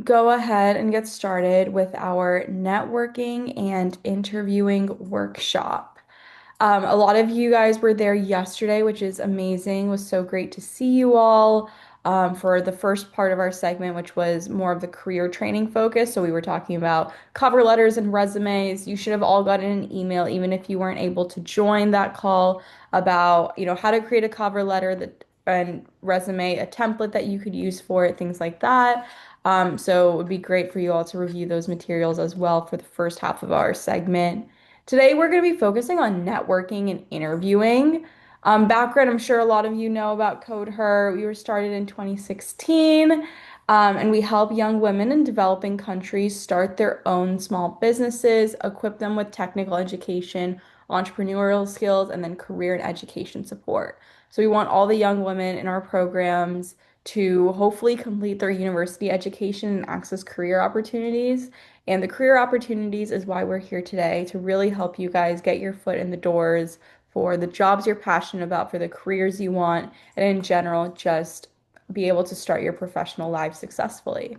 go ahead and get started with our networking and interviewing workshop. A lot of you guys were there yesterday, which is amazing. It was so great to see you all for the first part of our segment, which was more of the career training focus. So we were talking about cover letters and resumes. You should have all gotten an email, even if you weren't able to join that call, about, how to create a cover letter that and resume, a template that you could use for it, things like that. So it would be great for you all to review those materials as well for the first half of our segment. Today, we're going to be focusing on networking and interviewing. Background, I'm sure a lot of you know about codeHER. We were started in 2016, and we help young women in developing countries start their own small businesses, equip them with technical education, entrepreneurial skills, and then career and education support. So we want all the young women in our programs to hopefully complete their university education and access career opportunities. And the career opportunities is why we're here today to really help you guys get your foot in the doors for the jobs you're passionate about, for the careers you want, and in general, just be able to start your professional life successfully.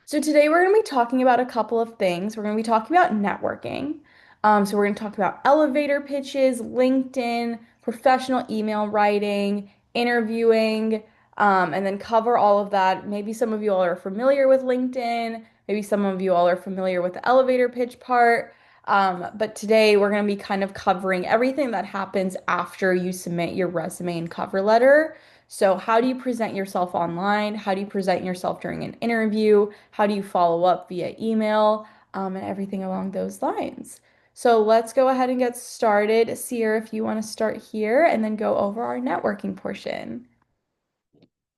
So today we're going to be talking about a couple of things. We're going to be talking about networking. So we're going to talk about elevator pitches, LinkedIn, professional email writing, interviewing, and then cover all of that. Maybe some of you all are familiar with LinkedIn. Maybe some of you all are familiar with the elevator pitch part. But today we're going to be kind of covering everything that happens after you submit your resume and cover letter. So, how do you present yourself online? How do you present yourself during an interview? How do you follow up via email? And everything along those lines. So, let's go ahead and get started. Sierra, if you want to start here and then go over our networking portion.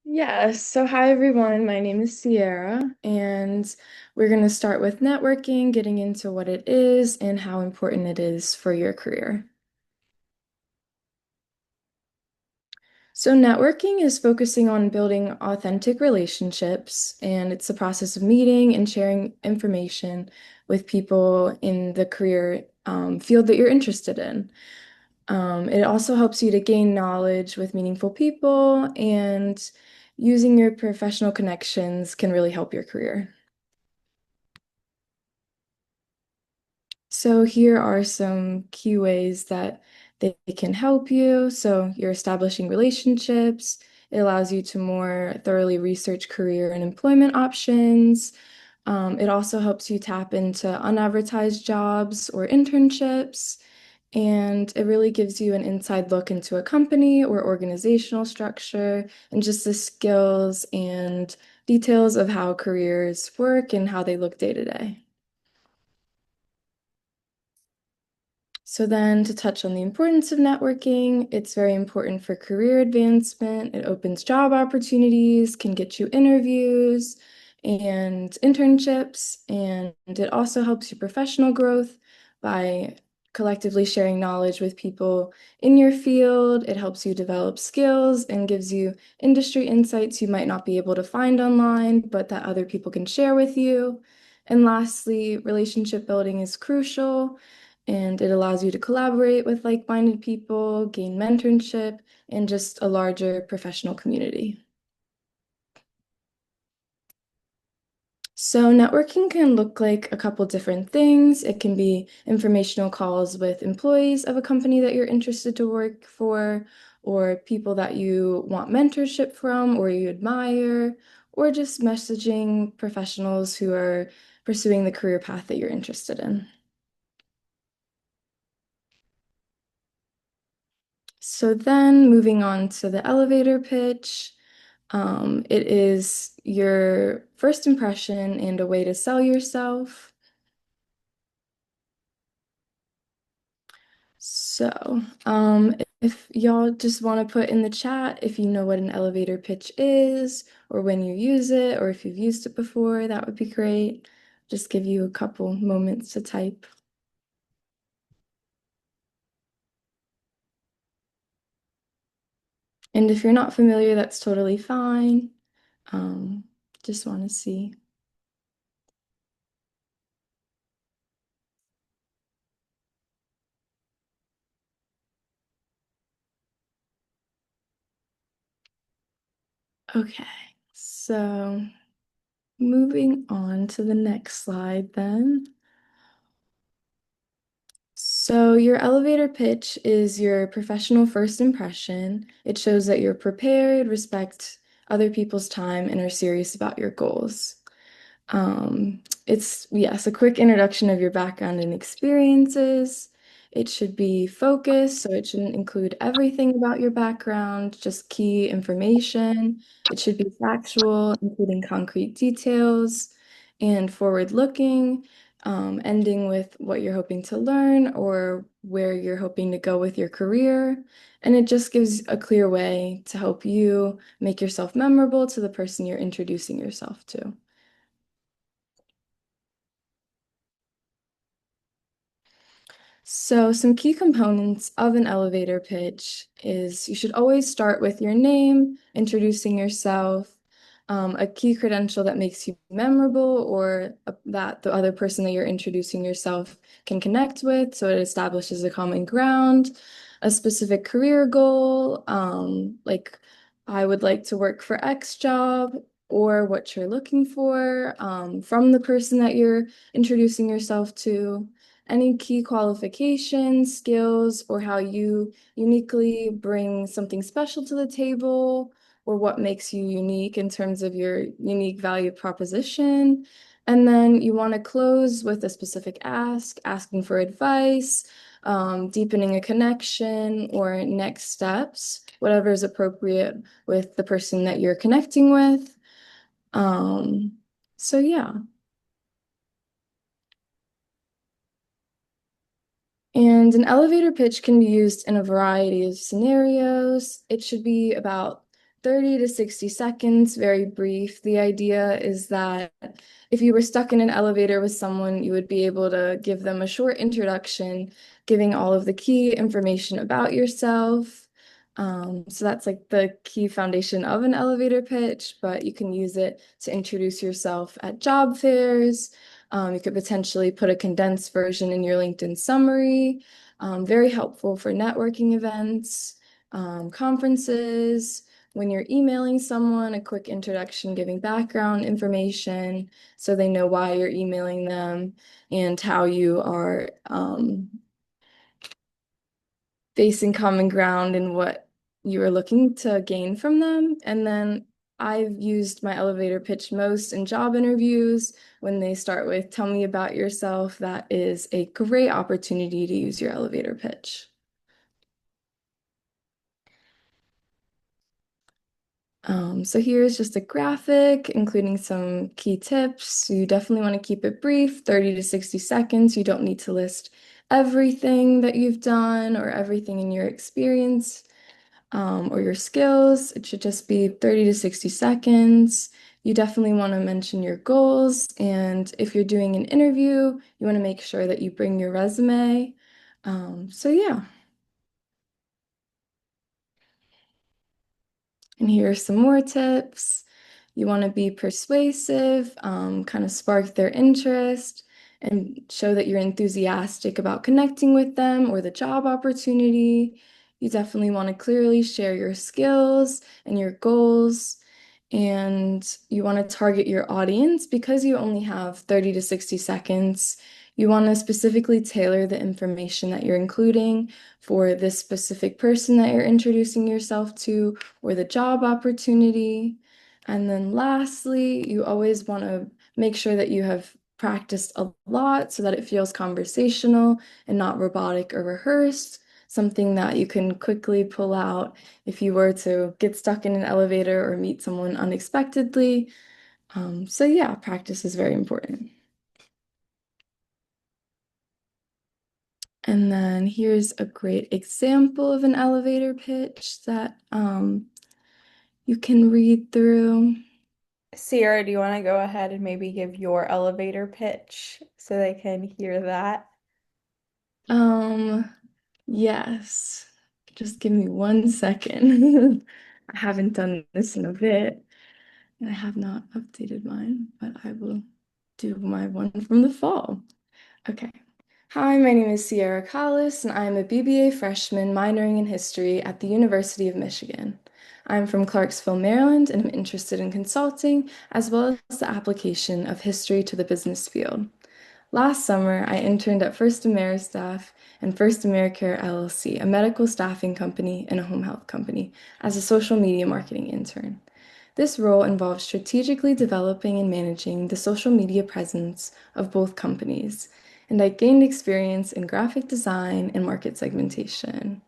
Yeah, so hi everyone. My name is Sierra, and we're going to start with networking, getting into what it is and how important it is for your career. So, networking is focusing on building authentic relationships, and it's the process of meeting and sharing information with people in the career field that you're interested in. It also helps you to gain knowledge with meaningful people, and using your professional connections can really help your career. So here are some key ways that they can help you. So you're establishing relationships. It allows you to more thoroughly research career and employment options. It also helps you tap into unadvertised jobs or internships. And it really gives you an inside look into a company or organizational structure and just the skills and details of how careers work and how they look day to day. So then to touch on the importance of networking, it's very important for career advancement. It opens job opportunities, can get you interviews and internships, and it also helps your professional growth by collectively sharing knowledge with people in your field. It helps you develop skills and gives you industry insights you might not be able to find online, but that other people can share with you. And lastly, relationship building is crucial, and it allows you to collaborate with like-minded people, gain mentorship, and just a larger professional community. So networking can look like a couple different things. It can be informational calls with employees of a company that you're interested to work for, or people that you want mentorship from or you admire, or just messaging professionals who are pursuing the career path that you're interested in. So then moving on to the elevator pitch, it is your first impression and a way to sell yourself. So, if y'all just want to put in the chat if you know what an elevator pitch is, or when you use it, or if you've used it before, that would be great. Just give you a couple moments to type. And if you're not familiar, that's totally fine. Um, just want to see. Okay, so moving on to the next slide then. So, your elevator pitch is your professional first impression. It shows that you're prepared, respect other people's time, and are serious about your goals. It's, yes, a quick introduction of your background and experiences. It should be focused, so it shouldn't include everything about your background, just key information. It should be factual, including concrete details and forward-looking, ending with what you're hoping to learn or where you're hoping to go with your career. And it just gives a clear way to help you make yourself memorable to the person you're introducing yourself to. So, some key components of an elevator pitch is you should always start with your name, introducing yourself, a key credential that makes you memorable or that the other person that you're introducing yourself can connect with. So, it establishes a common ground, a specific career goal, like I would like to work for X job, or what you're looking for from the person that you're introducing yourself to, any key qualifications, skills, or how you uniquely bring something special to the table, or what makes you unique in terms of your unique value proposition. And then you want to close with a specific ask, asking for advice, deepening a connection, or next steps, whatever is appropriate with the person that you're connecting with. Um, so yeah. And an elevator pitch can be used in a variety of scenarios. It should be about 30 to 60 seconds, very brief. The idea is that if you were stuck in an elevator with someone, you would be able to give them a short introduction, giving all of the key information about yourself. So that's like the key foundation of an elevator pitch, but you can use it to introduce yourself at job fairs. You could potentially put a condensed version in your LinkedIn summary. Very helpful for networking events, conferences, when you're emailing someone, a quick introduction giving background information so they know why you're emailing them and how you are facing common ground and what you are looking to gain from them. And then I've used my elevator pitch most in job interviews when they start with, "Tell me about yourself." That is a great opportunity to use your elevator pitch. So here's just a graphic, including some key tips. You definitely want to keep it brief, 30 to 60 seconds. You don't need to list everything that you've done or everything in your experience, or your skills. It should just be 30 to 60 seconds. You definitely want to mention your goals. And if you're doing an interview, you want to make sure that you bring your resume. So yeah. And here are some more tips. You want to be persuasive, kind of spark their interest, and show that you're enthusiastic about connecting with them or the job opportunity. You definitely want to clearly share your skills and your goals. And you want to target your audience because you only have 30 to 60 seconds. You want to specifically tailor the information that you're including for this specific person that you're introducing yourself to or the job opportunity. And then lastly, you always want to make sure that you have practiced a lot so that it feels conversational and not robotic or rehearsed, something that you can quickly pull out if you were to get stuck in an elevator or meet someone unexpectedly. So yeah, practice is very important. And then here's a great example of an elevator pitch that you can read through. Sierra, do you want to go ahead and maybe give your elevator pitch so they can hear that? Um, yes, just give me 1 second. I haven't done this in a bit, and I have not updated mine, but I will do my one from the fall. Okay. Hi, my name is Sierra Collis, and I am a BBA freshman minoring in history at the University of Michigan. I'm from Clarksville, Maryland, and I'm interested in consulting as well as the application of history to the business field. Last summer, I interned at First AmeriStaff and First AmeriCare LLC, a medical staffing company and a home health company, as a social media marketing intern. This role involves strategically developing and managing the social media presence of both companies, and I gained experience in graphic design and market segmentation.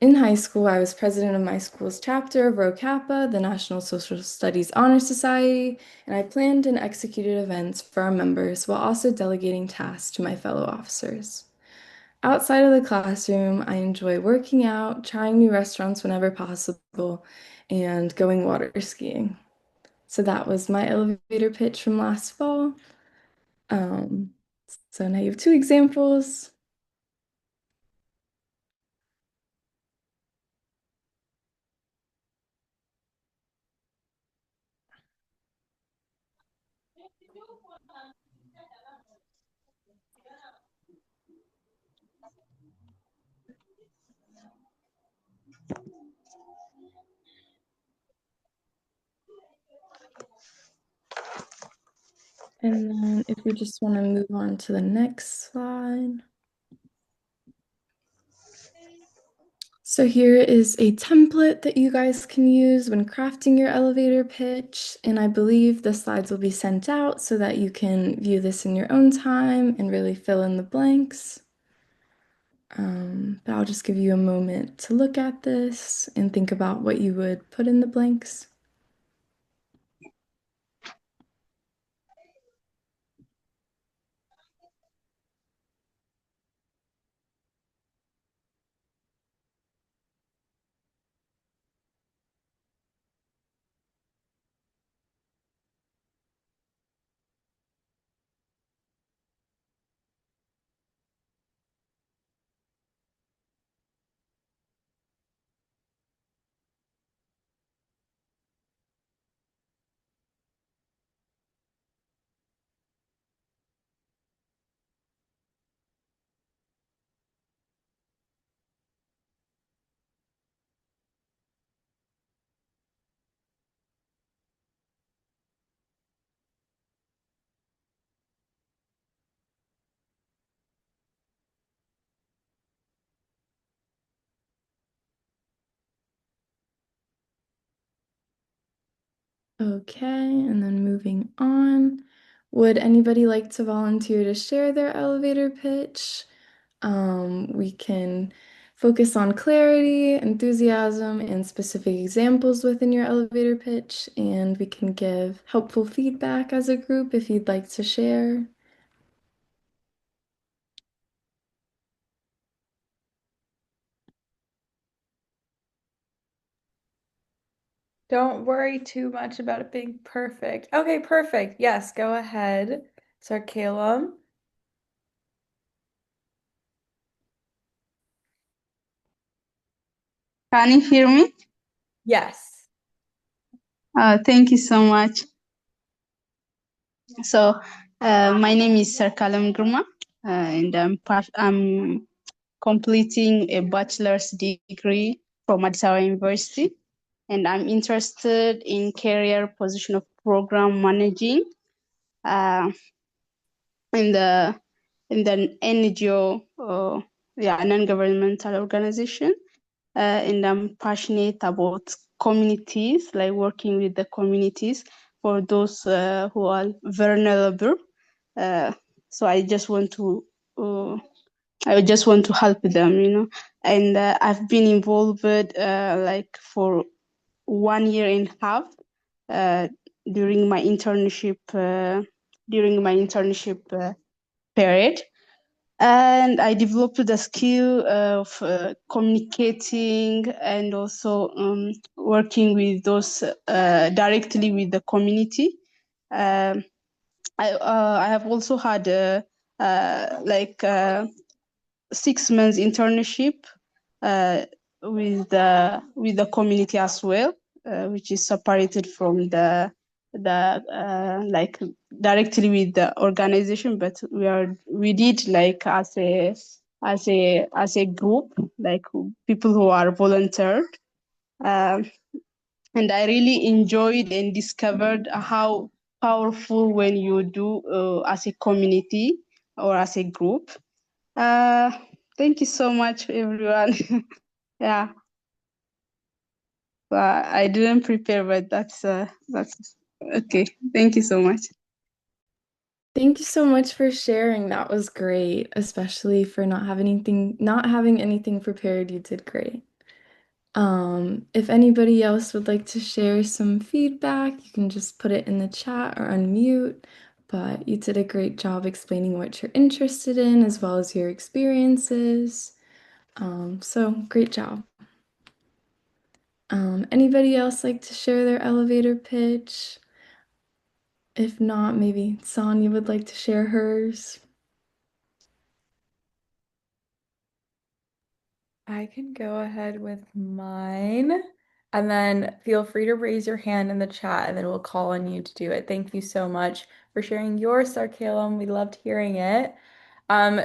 In high school, I was president of my school's chapter of Rho Kappa, the National Social Studies Honor Society, and I planned and executed events for our members while also delegating tasks to my fellow officers. Outside of the classroom, I enjoy working out, trying new restaurants whenever possible, and going water skiing. So that was my elevator pitch from last fall. Um, so now you have two examples. And then if we just want to move on to the next slide. So here is a template that you guys can use when crafting your elevator pitch, and I believe the slides will be sent out so that you can view this in your own time and really fill in the blanks. But I'll just give you a moment to look at this and think about what you would put in the blanks. Okay, and then moving on. Would anybody like to volunteer to share their elevator pitch? We can focus on clarity, enthusiasm, and specific examples within your elevator pitch, and we can give helpful feedback as a group if you'd like to share. Don't worry too much about it being perfect. Okay, perfect. Yes, go ahead. Sarcalum. Can you hear me? Yes. Thank you so much. So, my name is Sarkalam Gurma, and I'm completing a bachelor's degree from Addis Ababa University, and I'm interested in career position of program managing uh, in the NGO, non-governmental organization. And I'm passionate about communities, like working with the communities for those who are vulnerable. Uh, so I just want to help them, And I've been involved like for 1 year and a half uh, during my internship period, and I developed the skill of communicating and also working with those directly with the community. Um, I have also had like 6 months internship uh, with the community as well, which is separated from the like directly with the organization, but we did like as a group, like people who are volunteered. Um, and I really enjoyed and discovered how powerful when you do as a community or as a group. Uh, Thank you so much, everyone. Yeah, I didn't prepare, but that's okay. Thank you so much. Thank you so much for sharing. That was great, especially for not having anything prepared. You did great. If anybody else would like to share some feedback, you can just put it in the chat or unmute. But you did a great job explaining what you're interested in as well as your experiences. So great job. Anybody else like to share their elevator pitch? If not, maybe Sonia would like to share hers. I can go ahead with mine. And then feel free to raise your hand in the chat and then we'll call on you to do it. Thank you so much for sharing your Sarcalum. We loved hearing it.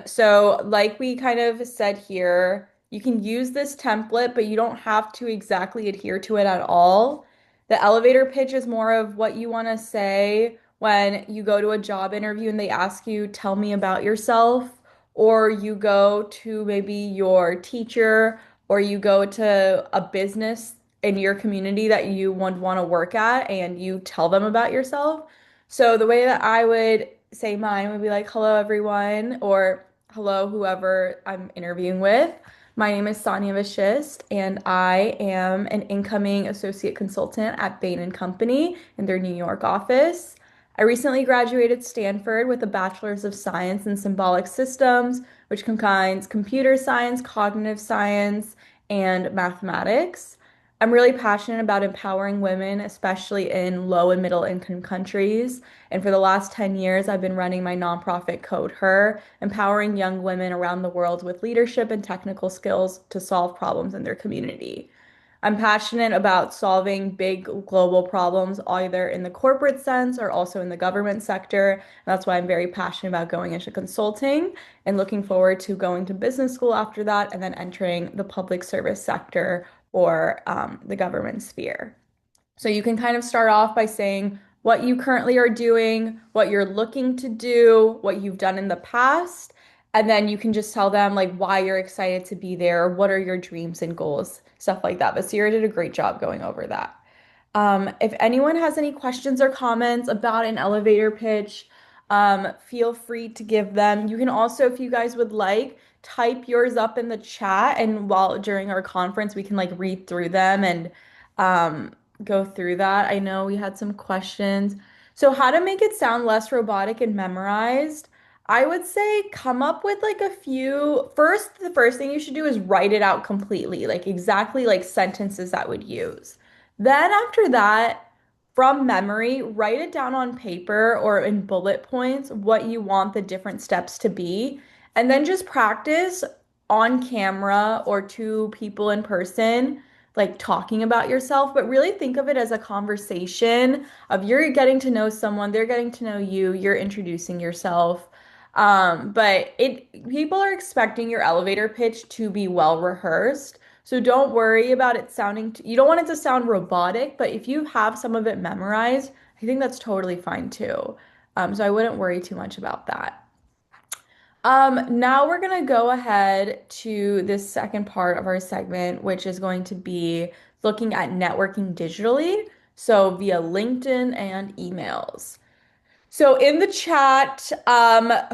So like we kind of said here, you can use this template, but you don't have to exactly adhere to it at all. The elevator pitch is more of what you want to say when you go to a job interview and they ask you, tell me about yourself, or you go to maybe your teacher, or you go to a business in your community that you would want to work at and you tell them about yourself. So the way that I would say mine would be like, hello, everyone, or hello, whoever I'm interviewing with. My name is Sonia Vashist, and I am an incoming associate consultant at Bain& and Company in their New York office. I recently graduated Stanford with a Bachelor's of Science in Symbolic Systems, which combines computer science, cognitive science, and mathematics. I'm really passionate about empowering women, especially in low and middle income countries. And for the last 10 years, I've been running my nonprofit codeHER, empowering young women around the world with leadership and technical skills to solve problems in their community. I'm passionate about solving big global problems, either in the corporate sense or also in the government sector. And that's why I'm very passionate about going into consulting and looking forward to going to business school after that and then entering the public service sector or the government sphere. So you can kind of start off by saying what you currently are doing, what you're looking to do, what you've done in the past, and then you can just tell them like why you're excited to be there, what are your dreams and goals, stuff like that. But Sierra did a great job going over that. If anyone has any questions or comments about an elevator pitch, feel free to give them. You can also, if you guys would like, type yours up in the chat, and while during our conference, we can like read through them and um, go through that. I know we had some questions. So, how to make it sound less robotic and memorized? I would say come up with like a few. First, the first thing you should do is write it out completely, like exactly like sentences that would use. Then after that, from memory, write it down on paper or in bullet points what you want the different steps to be. And then just practice on camera or to people in person, like talking about yourself, but really think of it as a conversation of you're getting to know someone, they're getting to know you, you're introducing yourself. But it people are expecting your elevator pitch to be well rehearsed. So don't worry about it sounding, you don't want it to sound robotic, but if you have some of it memorized, I think that's totally fine too. So I wouldn't worry too much about that. Now we're gonna go ahead to this second part of our segment, which is going to be looking at networking digitally, so via LinkedIn and emails. So in the chat,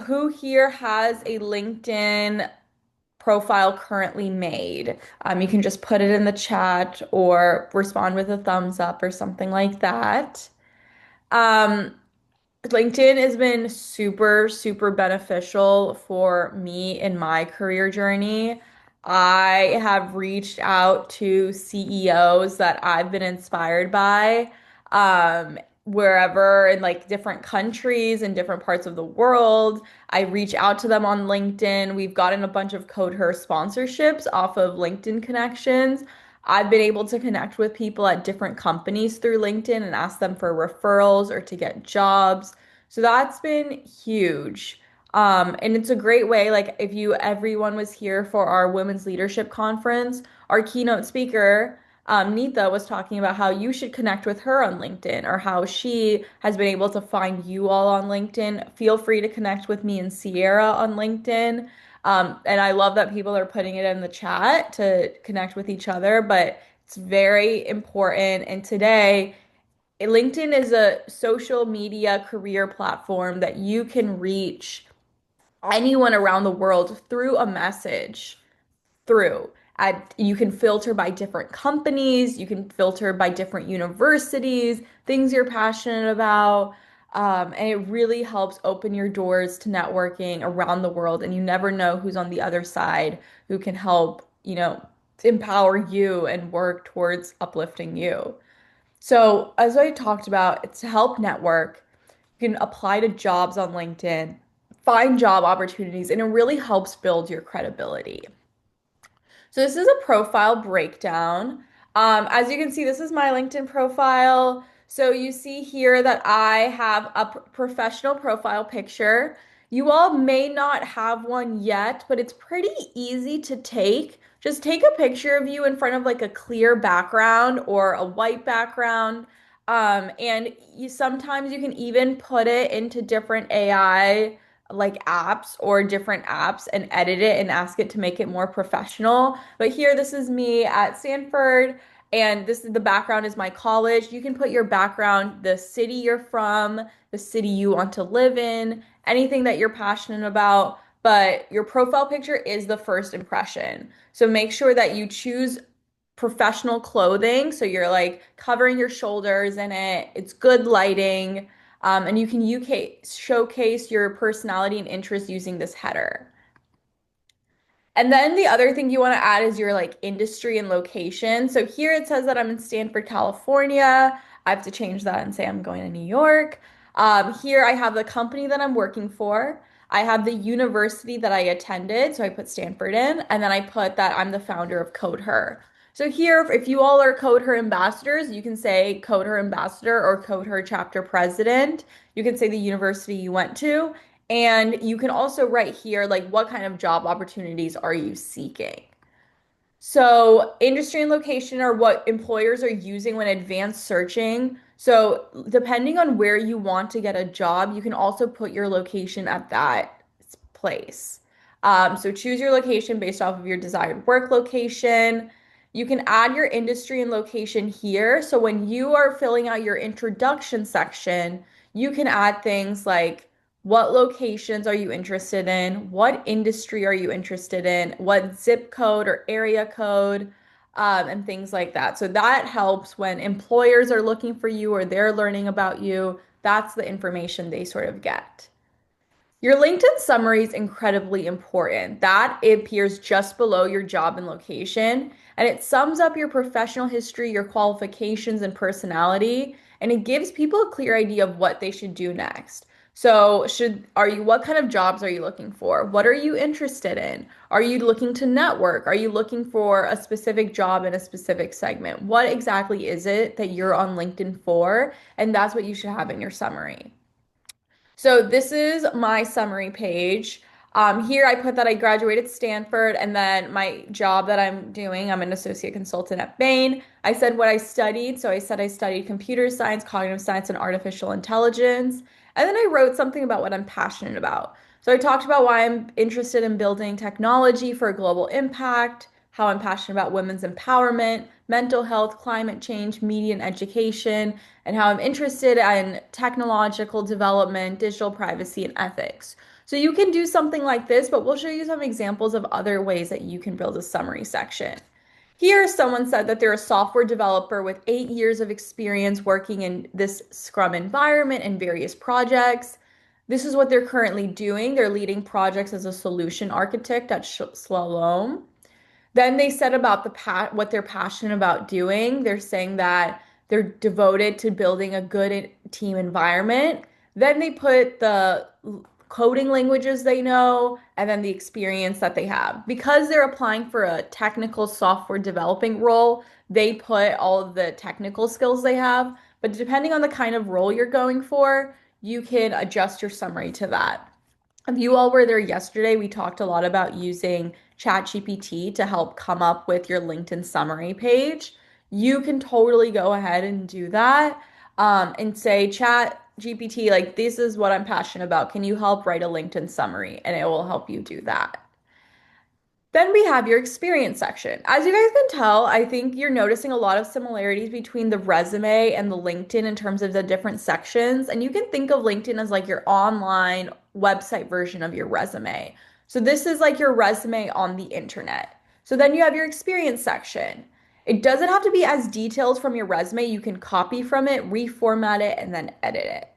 who here has a LinkedIn profile currently made? You can just put it in the chat or respond with a thumbs up or something like that. Um, LinkedIn has been super, super beneficial for me in my career journey. I have reached out to CEOs that I've been inspired by, wherever in like different countries and different parts of the world. I reach out to them on LinkedIn. We've gotten a bunch of codeHER sponsorships off of LinkedIn connections. I've been able to connect with people at different companies through LinkedIn and ask them for referrals or to get jobs. So that's been huge. And it's a great way, like if you everyone was here for our Women's Leadership Conference, our keynote speaker, Neetha was talking about how you should connect with her on LinkedIn or how she has been able to find you all on LinkedIn. Feel free to connect with me and Sierra on LinkedIn. And I love that people are putting it in the chat to connect with each other, but it's very important. And today, LinkedIn is a social media career platform that you can reach anyone around the world through a message through. You can filter by different companies, you can filter by different universities, things you're passionate about. And it really helps open your doors to networking around the world. And you never know who's on the other side who can help, empower you and work towards uplifting you. So, as I talked about, it's to help network. You can apply to jobs on LinkedIn, find job opportunities, and it really helps build your credibility. So this is a profile breakdown. As you can see, this is my LinkedIn profile. So you see here that I have a professional profile picture. You all may not have one yet, but it's pretty easy to take. Just take a picture of you in front of like a clear background or a white background. And sometimes you can even put it into different AI like apps or different apps and edit it and ask it to make it more professional. But here, this is me at Stanford, and this is the background is my college. You can put your background, the city you're from, the city you want to live in, anything that you're passionate about. But your profile picture is the first impression. So make sure that you choose professional clothing. So you're like covering your shoulders in it. It's good lighting. And you can UK showcase your personality and interest using this header. And then the other thing you want to add is your like industry and location. So here it says that I'm in Stanford, California. I have to change that and say I'm going to New York. Here I have the company that I'm working for. I have the university that I attended, so I put Stanford in, and then I put that I'm the founder of codeHER. So here, if you all are codeHER ambassadors, you can say codeHER ambassador or codeHER chapter president. You can say the university you went to. And you can also write here, like, what kind of job opportunities are you seeking? So, industry and location are what employers are using when advanced searching. So, depending on where you want to get a job, you can also put your location at that place. So, choose your location based off of your desired work location. You can add your industry and location here. So, when you are filling out your introduction section, you can add things like what locations are you interested in? What industry are you interested in? What zip code or area code, and things like that. So that helps when employers are looking for you or they're learning about you. That's the information they sort of get. Your LinkedIn summary is incredibly important. That appears just below your job and location, and it sums up your professional history, your qualifications, and personality, and it gives people a clear idea of what they should do next. So, what kind of jobs are you looking for? What are you interested in? Are you looking to network? Are you looking for a specific job in a specific segment? What exactly is it that you're on LinkedIn for? And that's what you should have in your summary. So this is my summary page. Here I put that I graduated Stanford and then my job that I'm doing, I'm an associate consultant at Bain. I said what I studied. So I said I studied computer science, cognitive science, and artificial intelligence. And then I wrote something about what I'm passionate about. So I talked about why I'm interested in building technology for a global impact, how I'm passionate about women's empowerment, mental health, climate change, media and education, and how I'm interested in technological development, digital privacy, and ethics. So you can do something like this, but we'll show you some examples of other ways that you can build a summary section. Here, someone said that they're a software developer with 8 years of experience working in this Scrum environment and various projects. This is what they're currently doing. They're leading projects as a solution architect at Slalom. Then they said about what they're passionate about doing. They're saying that they're devoted to building a good team environment. Then they put the coding languages they know and then the experience that they have. Because they're applying for a technical software developing role, they put all of the technical skills they have. But depending on the kind of role you're going for, you can adjust your summary to that. If you all were there yesterday, we talked a lot about using ChatGPT to help come up with your LinkedIn summary page. you can totally go ahead and do that and say, Chat GPT, like, this is what I'm passionate about. Can you help write a LinkedIn summary? And it will help you do that. Then we have your experience section. As you guys can tell, I think you're noticing a lot of similarities between the resume and the LinkedIn in terms of the different sections. And you can think of LinkedIn as like your online website version of your resume. So this is like your resume on the internet. So then you have your experience section. It doesn't have to be as detailed from your resume. You can copy from it, reformat it, and then edit it.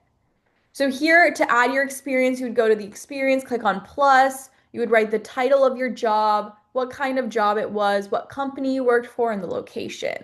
So here to add your experience, you would go to the experience, click on plus. You would write the title of your job, what kind of job it was, what company you worked for, and the location.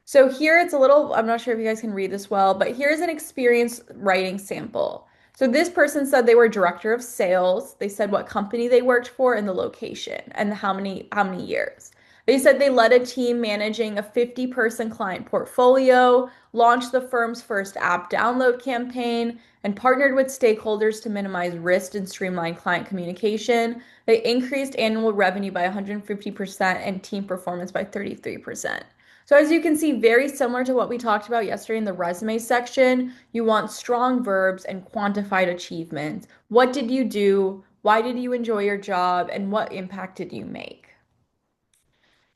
So here it's a little, I'm not sure if you guys can read this well, but here's an experience writing sample. So this person said they were director of sales. They said what company they worked for and the location and how many years. They said they led a team managing a 50-person client portfolio, launched the firm's first app download campaign, and partnered with stakeholders to minimize risk and streamline client communication. They increased annual revenue by 150% and team performance by 33%. So as you can see, very similar to what we talked about yesterday in the resume section, you want strong verbs and quantified achievements. What did you do? Why did you enjoy your job? And what impact did you make?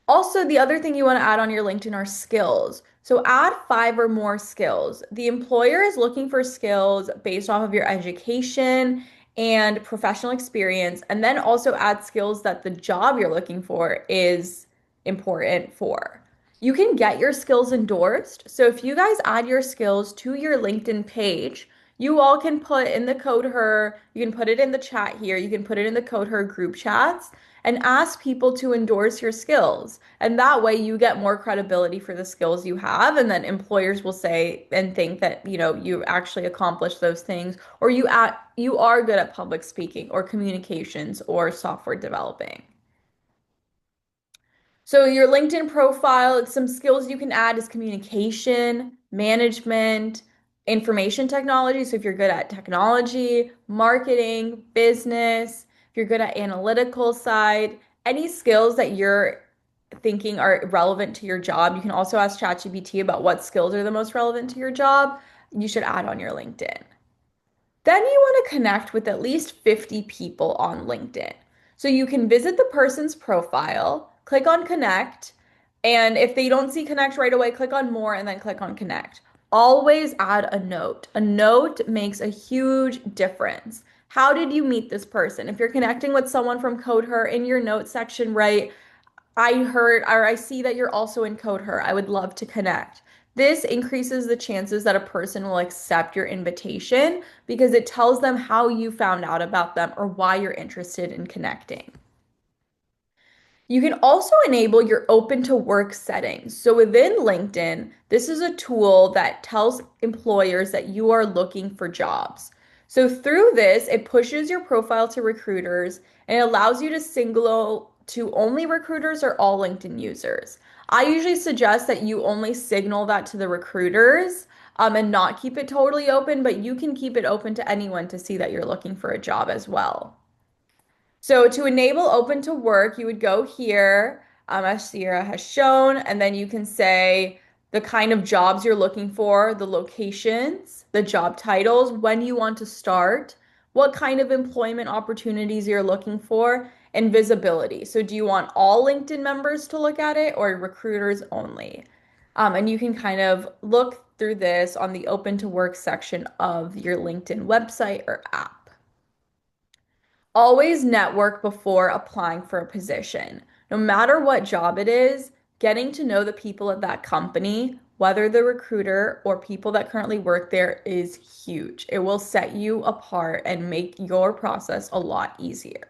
Also, the other thing you want to add on your LinkedIn are skills. So add 5 or more skills. The employer is looking for skills based off of your education and professional experience, and then also add skills that the job you're looking for is important for. You can get your skills endorsed. So if you guys add your skills to your LinkedIn page, you all can put in the code her, you can put it in the chat here, you can put it in the code her group chats and ask people to endorse your skills. And that way you get more credibility for the skills you have. And then employers will say and think that, you actually accomplished those things or you are good at public speaking or communications or software developing. So your LinkedIn profile, some skills you can add is communication, management, information technology. So if you're good at technology, marketing, business, if you're good at analytical side, any skills that you're thinking are relevant to your job, you can also ask ChatGPT about what skills are the most relevant to your job. You should add on your LinkedIn. Then you want to connect with at least 50 people on LinkedIn. So you can visit the person's profile, click on connect, and if they don't see connect right away, click on more and then click on connect. Always add a note. A note makes a huge difference. How did you meet this person? If you're connecting with someone from codeHER in your note section, write, I heard or I see that you're also in codeHER. I would love to connect. This increases the chances that a person will accept your invitation because it tells them how you found out about them or why you're interested in connecting. You can also enable your open to work settings. So within LinkedIn, this is a tool that tells employers that you are looking for jobs. So through this, it pushes your profile to recruiters and it allows you to signal to only recruiters or all LinkedIn users. I usually suggest that you only signal that to the recruiters and not keep it totally open, but you can keep it open to anyone to see that you're looking for a job as well. So to enable open to work, you would go here, as Sierra has shown, and then you can say the kind of jobs you're looking for, the locations, the job titles, when you want to start, what kind of employment opportunities you're looking for, and visibility. So do you want all LinkedIn members to look at it or recruiters only? And you can kind of look through this on the open to work section of your LinkedIn website or app. Always network before applying for a position. No matter what job it is, getting to know the people at that company, whether the recruiter or people that currently work there, is huge. It will set you apart and make your process a lot easier.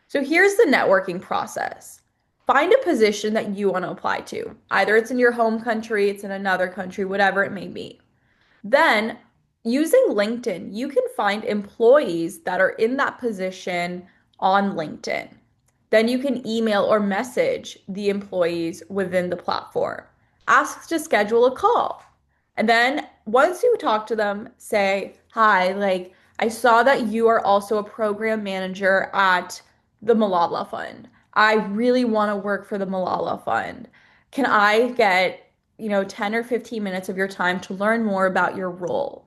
So here's the networking process. Find a position that you want to apply to. Either it's in your home country, it's in another country, whatever it may be. Then, using LinkedIn, you can find employees that are in that position on LinkedIn. Then you can email or message the employees within the platform. Ask to schedule a call. And then once you talk to them, say, hi, like I saw that you are also a program manager at the Malala Fund. I really want to work for the Malala Fund. Can I get 10 or 15 minutes of your time to learn more about your role.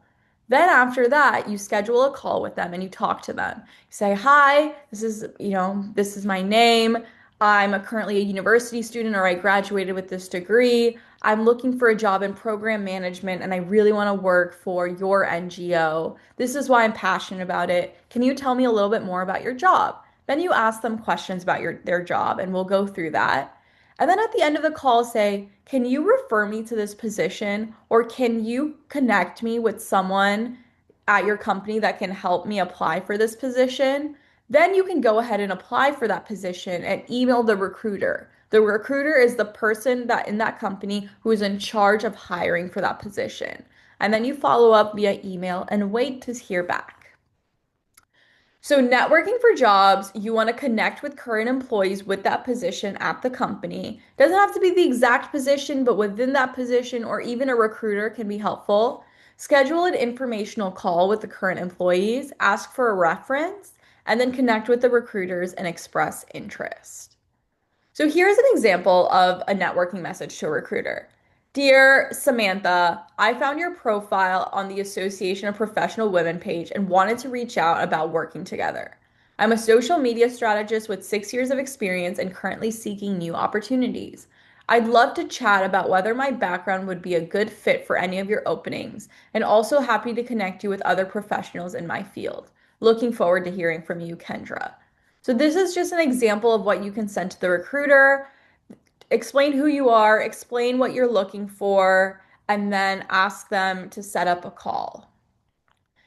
Then after that, you schedule a call with them and you talk to them. You say, "Hi, this is my name. I'm currently a university student or I graduated with this degree. I'm looking for a job in program management and I really want to work for your NGO. This is why I'm passionate about it. Can you tell me a little bit more about your job?" Then you ask them questions about their job and we'll go through that. And then at the end of the call, say, "Can you refer me to this position or can you connect me with someone at your company that can help me apply for this position?" Then you can go ahead and apply for that position and email the recruiter. The recruiter is the person that in that company who is in charge of hiring for that position. And then you follow up via email and wait to hear back. So, networking for jobs, you want to connect with current employees with that position at the company. Doesn't have to be the exact position, but within that position or even a recruiter can be helpful. Schedule an informational call with the current employees, ask for a reference, and then connect with the recruiters and express interest. So here's an example of a networking message to a recruiter. "Dear Samantha, I found your profile on the Association of Professional Women page and wanted to reach out about working together. I'm a social media strategist with 6 years of experience and currently seeking new opportunities. I'd love to chat about whether my background would be a good fit for any of your openings, and also happy to connect you with other professionals in my field. Looking forward to hearing from you, Kendra." So this is just an example of what you can send to the recruiter. Explain who you are, explain what you're looking for, and then ask them to set up a call.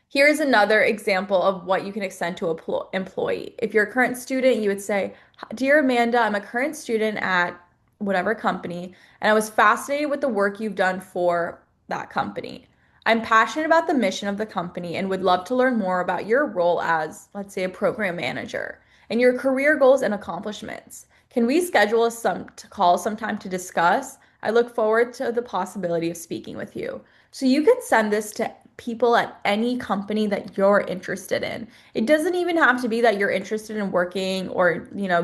Here's another example of what you can extend to an employee. If you're a current student, you would say, "Dear Amanda, I'm a current student at whatever company, and I was fascinated with the work you've done for that company. I'm passionate about the mission of the company and would love to learn more about your role as, let's say, a program manager and your career goals and accomplishments. Can we schedule some to call sometime to discuss? I look forward to the possibility of speaking with you." So you can send this to people at any company that you're interested in. It doesn't even have to be that you're interested in working or,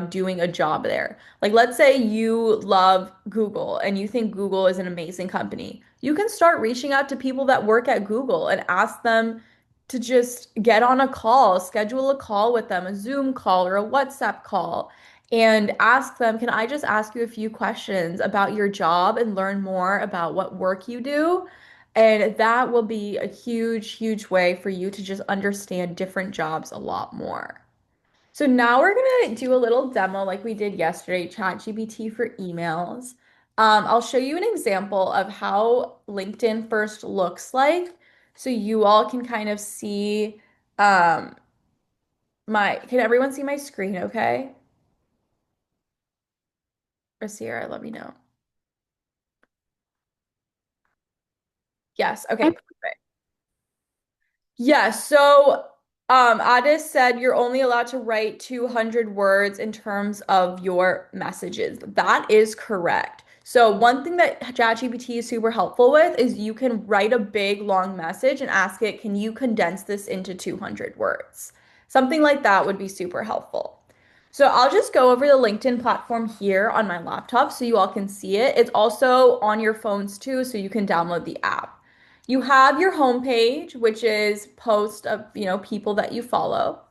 doing a job there. Like, let's say you love Google and you think Google is an amazing company. You can start reaching out to people that work at Google and ask them to just get on a call, schedule a call with them, a Zoom call or a WhatsApp call, and ask them, "Can I just ask you a few questions about your job and learn more about what work you do?" And that will be a huge, huge way for you to just understand different jobs a lot more. So now we're gonna do a little demo like we did yesterday, ChatGPT for emails. I'll show you an example of how LinkedIn first looks like, so you all can kind of see um, can everyone see my screen okay? Or Sierra, let me know. Yes, okay, perfect. Yeah, so Adis said you're only allowed to write 200 words in terms of your messages. That is correct. So one thing that ChatGPT is super helpful with is you can write a big long message and ask it, "Can you condense this into 200 words?" Something like that would be super helpful. So I'll just go over the LinkedIn platform here on my laptop so you all can see it. It's also on your phones too, so you can download the app. You have your homepage, which is posts of, people that you follow.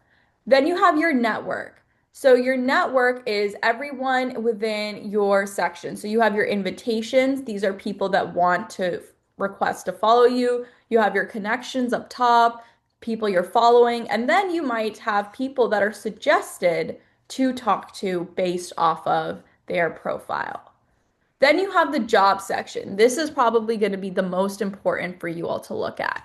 Then you have your network. So your network is everyone within your section. So you have your invitations. These are people that want to request to follow you. You have your connections up top, people you're following, and then you might have people that are suggested to talk to based off of their profile. Then you have the job section. This is probably going to be the most important for you all to look at.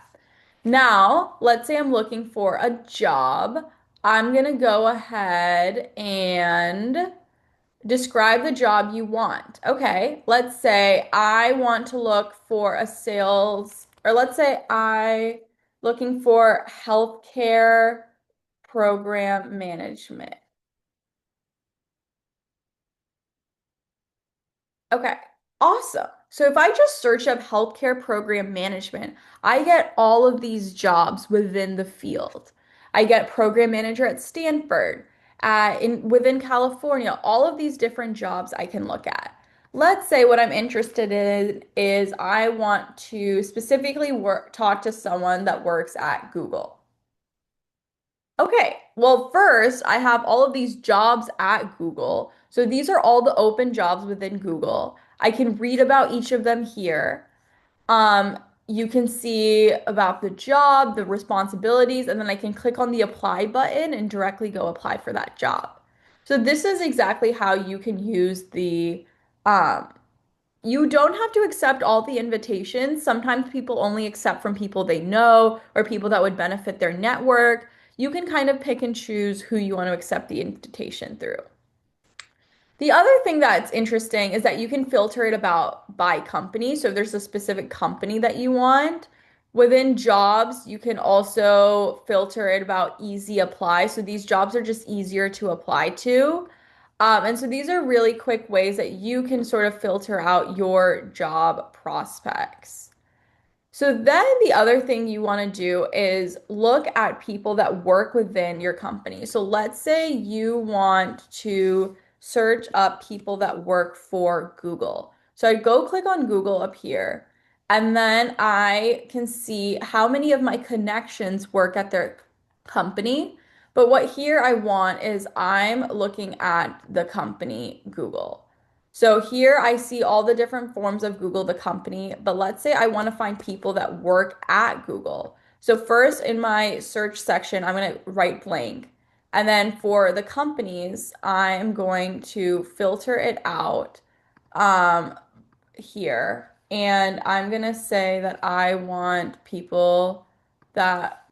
Now, let's say I'm looking for a job. I'm going to go ahead and describe the job you want. Okay, let's say I want to look for a sales, or let's say I looking for healthcare program management. Okay, awesome. So if I just search up healthcare program management, I get all of these jobs within the field. I get program manager at Stanford, within California, all of these different jobs I can look at. let's say what I'm interested in is I want to specifically talk to someone that works at Google. Okay, well, first, I have all of these jobs at Google. So these are all the open jobs within Google. I can read about each of them here. Um, you can see about the job, the responsibilities, and then I can click on the apply button and directly go apply for that job. So this is exactly how you can use um, you don't have to accept all the invitations. Sometimes people only accept from people they know or people that would benefit their network. You can kind of pick and choose who you want to accept the invitation through. The other thing that's interesting is that you can filter it about by company. So if there's a specific company that you want. Within jobs, you can also filter it about easy apply. So these jobs are just easier to apply to. And so these are really quick ways that you can sort of filter out your job prospects. So then the other thing you want to do is look at people that work within your company. So let's say you want to search up people that work for Google. So I'd go click on Google up here, and then I can see how many of my connections work at their company. But what here I want is I'm looking at the company Google. So here I see all the different forms of Google, the company, but let's say I want to find people that work at Google. So first in my search section, I'm going to write blank. And then for the companies, I'm going to filter it out um, here. And I'm going to say that I want people that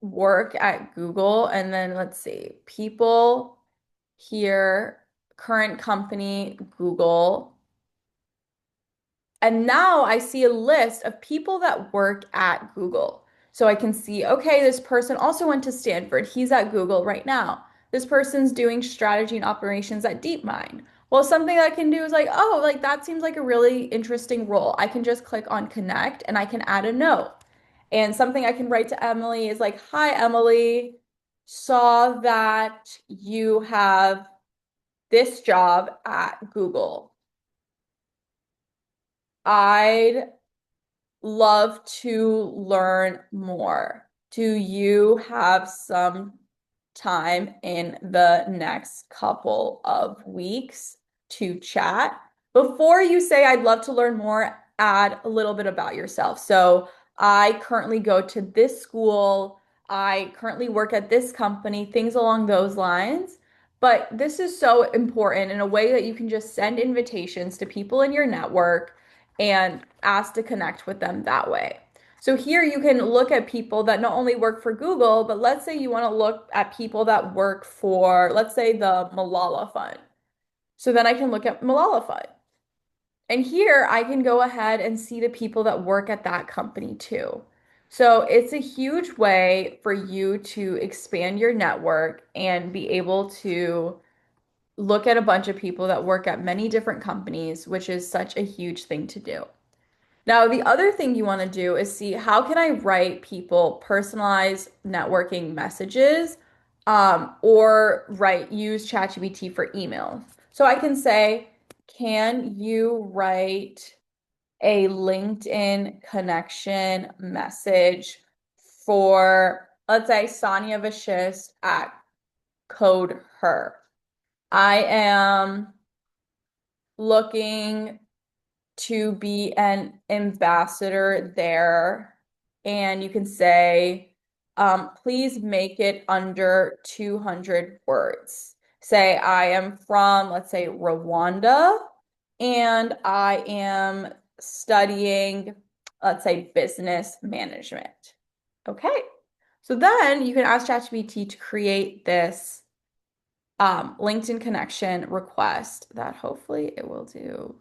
work at Google. And then let's see, people here, current company, Google. And now I see a list of people that work at Google. So I can see, okay, this person also went to Stanford. He's at Google right now. This person's doing strategy and operations at DeepMind. Well, something I can do is like, oh, like that seems like a really interesting role. I can just click on connect and I can add a note. And something I can write to Emily is like, hi, Emily, saw that you have this job at Google. I'd love to learn more. Do you have some time in the next couple of weeks to chat? Before you say, I'd love to learn more, add a little bit about yourself. So, I currently go to this school. I currently work at this company, things along those lines. But this is so important in a way that you can just send invitations to people in your network and ask to connect with them that way. So here you can look at people that not only work for Google, but let's say you want to look at people that work for, let's say, the Malala Fund. So then I can look at Malala Fund. And here I can go ahead and see the people that work at that company too. So it's a huge way for you to expand your network and be able to look at a bunch of people that work at many different companies, which is such a huge thing to do. Now, the other thing you want to do is see how can I write people personalized networking messages or use ChatGPT for emails. So I can say, can you write a LinkedIn connection message for, let's say, Sonia Vashist at codeHER. I am looking to be an ambassador there. And you can say, please make it under 200 words. Say, I am from, let's say, Rwanda, and I am studying, let's say, business management. Okay. So then you can ask ChatGPT to create this LinkedIn connection request that hopefully it will do.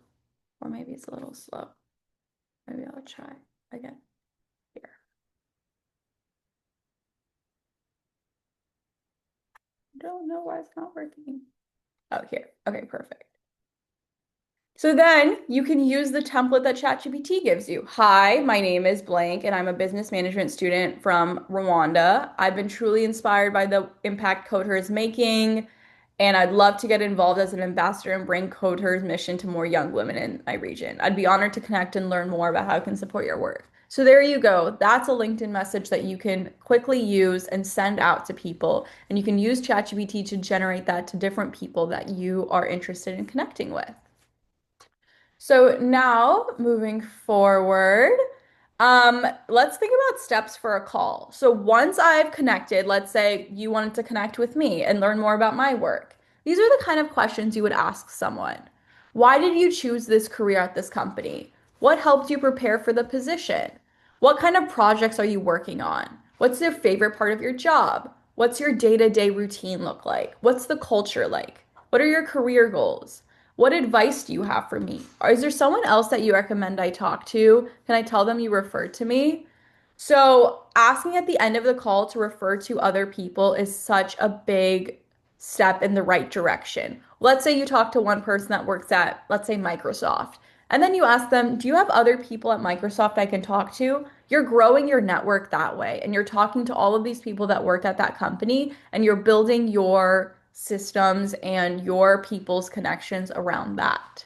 Or maybe it's a little slow. Maybe I'll try again here. Don't know why it's not working. Oh, here. Okay, perfect. So then you can use the template that ChatGPT gives you. Hi, my name is blank, and I'm a business management student from Rwanda. I've been truly inspired by the impact codeHER is making, And I'd love to get involved as an ambassador and bring codeHER's mission to more young women in my region. I'd be honored to connect and learn more about how I can support your work. So there you go. That's a LinkedIn message that you can quickly use and send out to people. And you can use ChatGPT to generate that to different people that you are interested in connecting with. So now moving forward, let's think about steps for a call. So once I've connected, let's say you wanted to connect with me and learn more about my work. These are the kind of questions you would ask someone. Why did you choose this career at this company? What helped you prepare for the position? What kind of projects are you working on? What's your favorite part of your job? What's your day-to-day routine look like? What's the culture like? What are your career goals? What advice do you have for me? Or is there someone else that you recommend I talk to? Can I tell them you referred to me? So, asking at the end of the call to refer to other people is such a big step in the right direction. Let's say you talk to one person that works at, let's say, Microsoft, and then you ask them, do you have other people at Microsoft I can talk to? You're growing your network that way, and you're talking to all of these people that work at that company, and you're building your systems and your people's connections around that.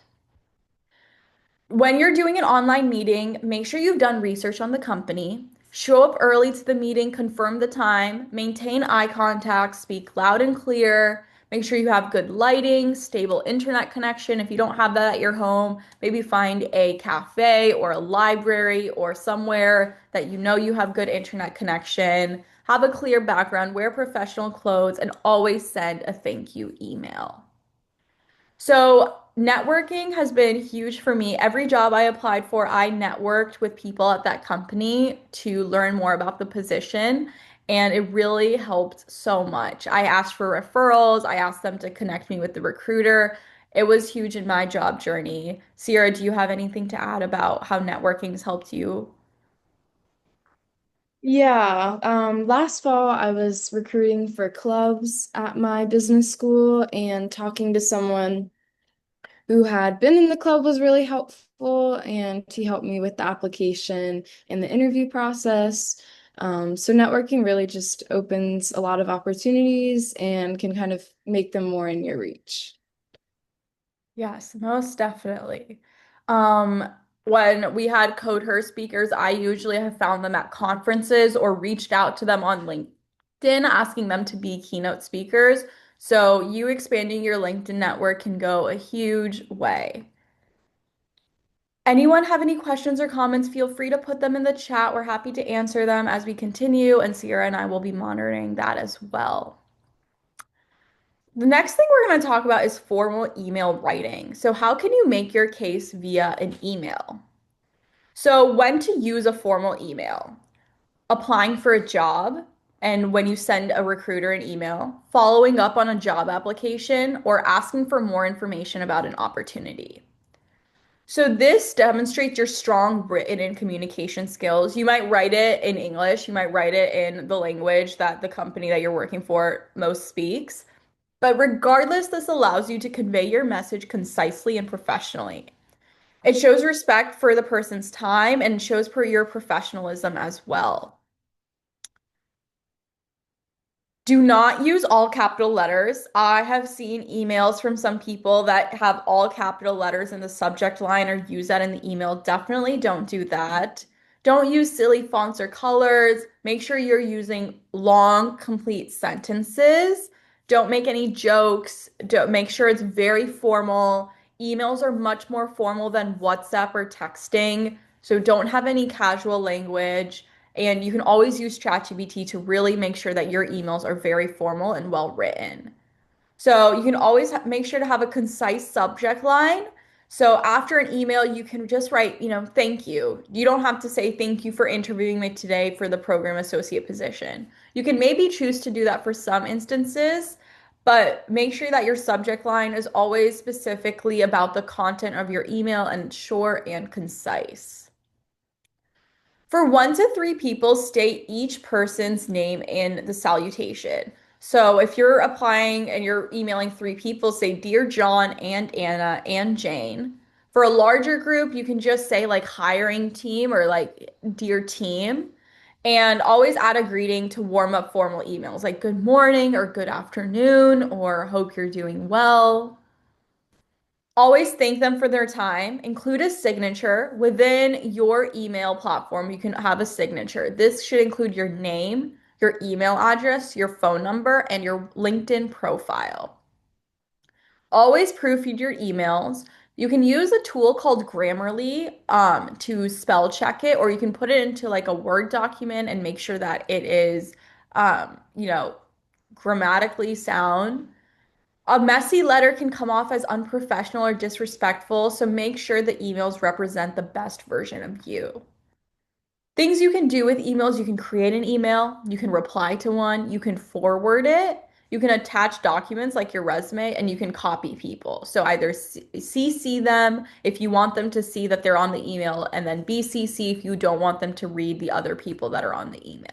When you're doing an online meeting, make sure you've done research on the company. Show up early to the meeting, confirm the time, maintain eye contact, speak loud and clear. Make sure you have good lighting, stable internet connection. If you don't have that at your home, maybe find a cafe or a library or somewhere that you know you have good internet connection. Have a clear background, wear professional clothes, and always send a thank you email. So, networking has been huge for me. Every job I applied for, I networked with people at that company to learn more about the position, and it really helped so much. I asked for referrals, I asked them to connect me with the recruiter. It was huge in my job journey. Sierra, do you have anything to add about how networking has helped you? Yeah, last fall I was recruiting for clubs at my business school, and talking to someone who had been in the club was really helpful, and he helped me with the application and the interview process. So networking really just opens a lot of opportunities and can kind of make them more in your reach. Yes, most definitely. Um, when we had codeHER speakers, I usually have found them at conferences or reached out to them on LinkedIn asking them to be keynote speakers. So you expanding your LinkedIn network can go a huge way. Anyone have any questions or comments, feel free to put them in the chat. We're happy to answer them as we continue, and Sierra and I will be monitoring that as well. The next thing we're going to talk about is formal email writing. So, how can you make your case via an email? So, when to use a formal email? Applying for a job, and when you send a recruiter an email, following up on a job application, or asking for more information about an opportunity. So, this demonstrates your strong written and communication skills. You might write it in English, you might write it in the language that the company that you're working for most speaks. But regardless, this allows you to convey your message concisely and professionally. It shows respect for the person's time and shows for your professionalism as well. Do not use all capital letters. I have seen emails from some people that have all capital letters in the subject line or use that in the email. Definitely don't do that. Don't use silly fonts or colors. Make sure you're using long, complete sentences. Don't make any jokes. Don't make sure it's very formal. Emails are much more formal than WhatsApp or texting, so don't have any casual language. And you can always use ChatGPT to really make sure that your emails are very formal and well written. So you can always make sure to have a concise subject line. So after an email, you can just write, thank you. You don't have to say thank you for interviewing me today for the program associate position. You can maybe choose to do that for some instances, but make sure that your subject line is always specifically about the content of your email and short and concise. For 1 to 3 people, state each person's name in the salutation. So if you're applying and you're emailing 3 people, say Dear John and Anna and Jane. For a larger group, you can just say like hiring team or like Dear team. And always add a greeting to warm up formal emails like good morning or good afternoon or hope you're doing well. Always thank them for their time. Include a signature within your email platform. You can have a signature. This should include your name, your email address, your phone number, and your LinkedIn profile. Always proofread your emails. You can use a tool called Grammarly to spell check it, or you can put it into like a Word document and make sure that it is, you know, grammatically sound. A messy letter can come off as unprofessional or disrespectful, so make sure the emails represent the best version of you. Things you can do with emails, you can create an email, you can reply to one, you can forward it, you can attach documents like your resume, and you can copy people. So either CC them if you want them to see that they're on the email, and then BCC if you don't want them to read the other people that are on the email.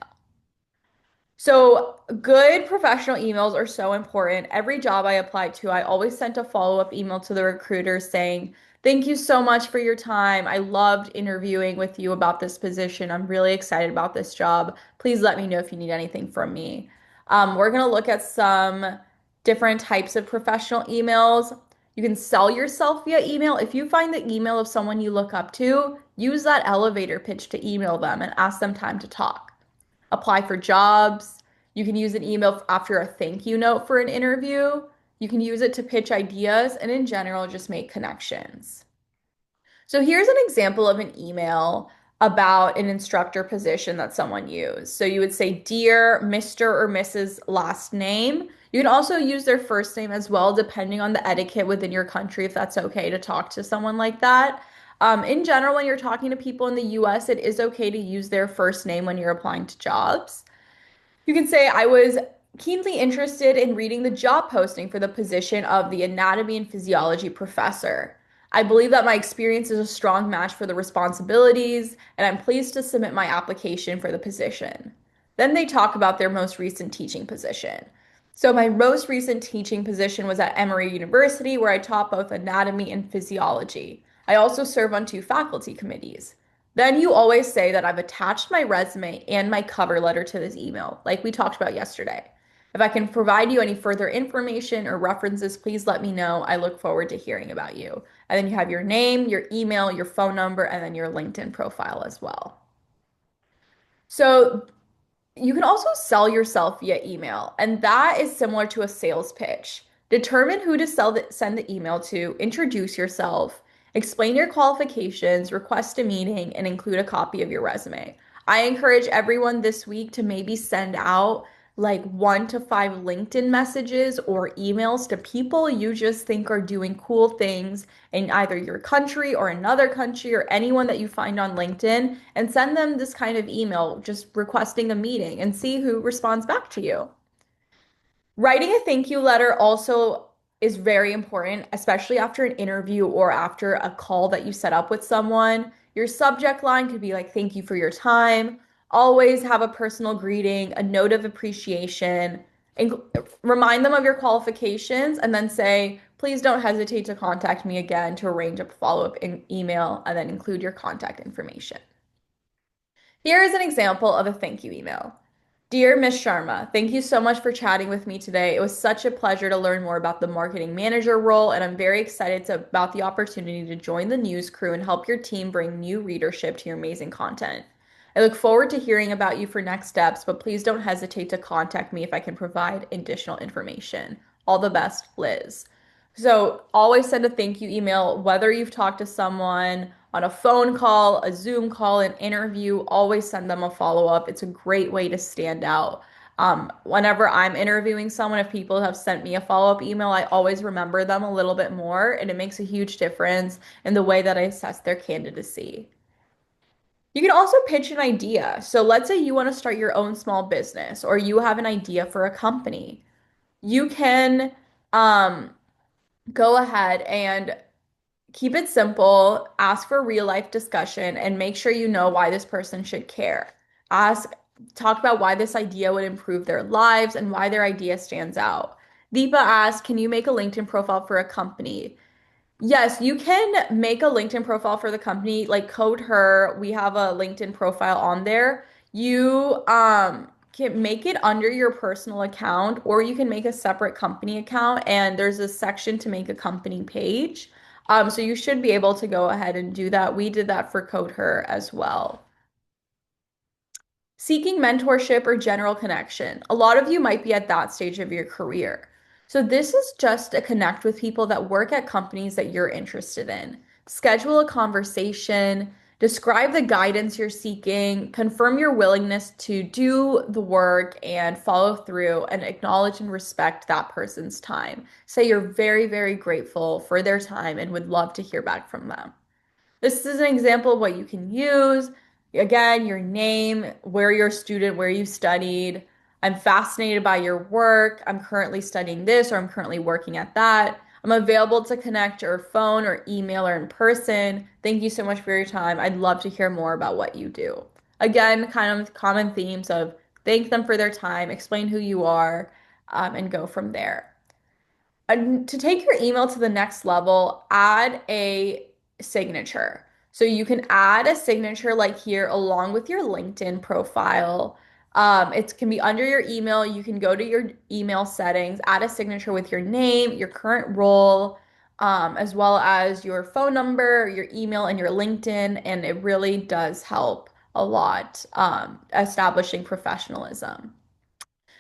So, good professional emails are so important. Every job I applied to, I always sent a follow-up email to the recruiter saying, "Thank you so much for your time. I loved interviewing with you about this position. I'm really excited about this job. Please let me know if you need anything from me." We're going to look at some different types of professional emails. You can sell yourself via email. If you find the email of someone you look up to, use that elevator pitch to email them and ask them time to talk. Apply for jobs. You can use an email after a thank you note for an interview. You can use it to pitch ideas and in general, just make connections. So here's an example of an email about an instructor position that someone used. So you would say, Dear Mr. or Mrs. last name. You can also use their first name as well, depending on the etiquette within your country, if that's okay to talk to someone like that. In general, when you're talking to people in the US, it is okay to use their first name when you're applying to jobs. You can say, I was keenly interested in reading the job posting for the position of the anatomy and physiology professor. I believe that my experience is a strong match for the responsibilities, and I'm pleased to submit my application for the position. Then they talk about their most recent teaching position. So, my most recent teaching position was at Emory University, where I taught both anatomy and physiology. I also serve on two faculty committees. Then you always say that I've attached my resume and my cover letter to this email, like we talked about yesterday. If I can provide you any further information or references, please let me know. I look forward to hearing about you. And then you have your name, your email, your phone number, and then your LinkedIn profile as well. So you can also sell yourself via email, and that is similar to a sales pitch. Determine who to send the email to, introduce yourself, explain your qualifications, request a meeting, and include a copy of your resume. I encourage everyone this week to maybe send out like 1 to 5 LinkedIn messages or emails to people you just think are doing cool things in either your country or another country or anyone that you find on LinkedIn and send them this kind of email just requesting a meeting and see who responds back to you. Writing a thank you letter also is very important, especially after an interview or after a call that you set up with someone. Your subject line could be like, thank you for your time. Always have a personal greeting, a note of appreciation, and remind them of your qualifications, and then say, please don't hesitate to contact me again to arrange a follow-up email, and then include your contact information. Here is an example of a thank you email. Dear Miss Sharma, thank you so much for chatting with me today. It was such a pleasure to learn more about the marketing manager role, and I'm very excited about the opportunity to join the news crew and help your team bring new readership to your amazing content. I look forward to hearing about you for next steps, but please don't hesitate to contact me if I can provide additional information. All the best, Liz. So always send a thank you email, whether you've talked to someone on a phone call, a Zoom call, an interview, always send them a follow-up. It's a great way to stand out. Whenever I'm interviewing someone, if people have sent me a follow-up email, I always remember them a little bit more, and it makes a huge difference in the way that I assess their candidacy. You can also pitch an idea. So let's say you want to start your own small business or you have an idea for a company. You can um, go ahead and keep it simple, ask for real life discussion, and make sure you know why this person should care. Ask, talk about why this idea would improve their lives and why their idea stands out. Deepa asked, can you make a LinkedIn profile for a company? Yes, you can make a LinkedIn profile for the company, like codeHER. We have a LinkedIn profile on there. you can make it under your personal account or you can make a separate company account and there's a section to make a company page. So you should be able to go ahead and do that. We did that for codeHER as well. Seeking mentorship or general connection. A lot of you might be at that stage of your career. So, this is just to connect with people that work at companies that you're interested in. Schedule a conversation, describe the guidance you're seeking, confirm your willingness to do the work and follow through, and acknowledge and respect that person's time. Say you're very, very grateful for their time and would love to hear back from them. This is an example of what you can use. Again, your name, where you're a student, where you studied. I'm fascinated by your work. I'm currently studying this or I'm currently working at that. I'm available to connect or phone or email or in person. Thank you so much for your time. I'd love to hear more about what you do. Again, kind of common themes of thank them for their time, explain who you are, and go from there. To take your email to the next level, add a signature. So you can add a signature like here along with your LinkedIn profile. It can be under your email. You can go to your email settings, add a signature with your name, your current role, as well as your phone number, your email, and your LinkedIn. And it really does help a lot establishing professionalism.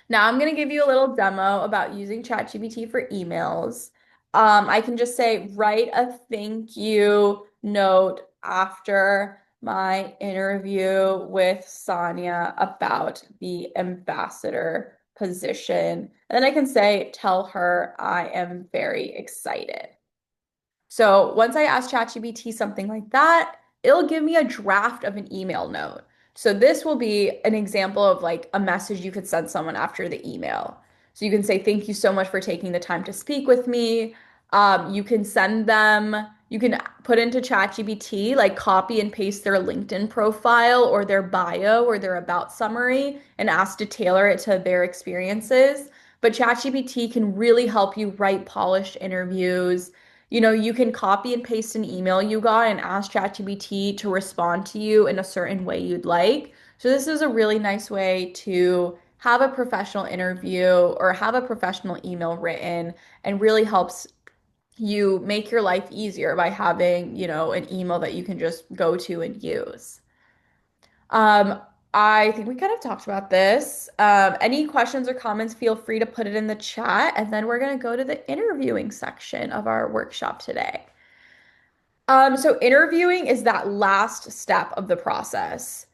Now I'm going to give you a little demo about using ChatGPT for emails. I can just say, write a thank you note after my interview with Sonia about the ambassador position. And then I can say, tell her I am very excited. So once I ask ChatGPT something like that, it'll give me a draft of an email note. So this will be an example of like a message you could send someone after the email. So you can say, thank you so much for taking the time to speak with me. You can send them, you can put into ChatGPT, like copy and paste their LinkedIn profile or their bio or their about summary and ask to tailor it to their experiences. But ChatGPT can really help you write polished interviews. You can copy and paste an email you got and ask ChatGPT to respond to you in a certain way you'd like. So this is a really nice way to have a professional interview or have a professional email written and really helps you make your life easier by having, an email that you can just go to and use. Um, I think we kind of talked about this. Any questions or comments, feel free to put it in the chat, and then we're going to go to the interviewing section of our workshop today. So interviewing is that last step of the process.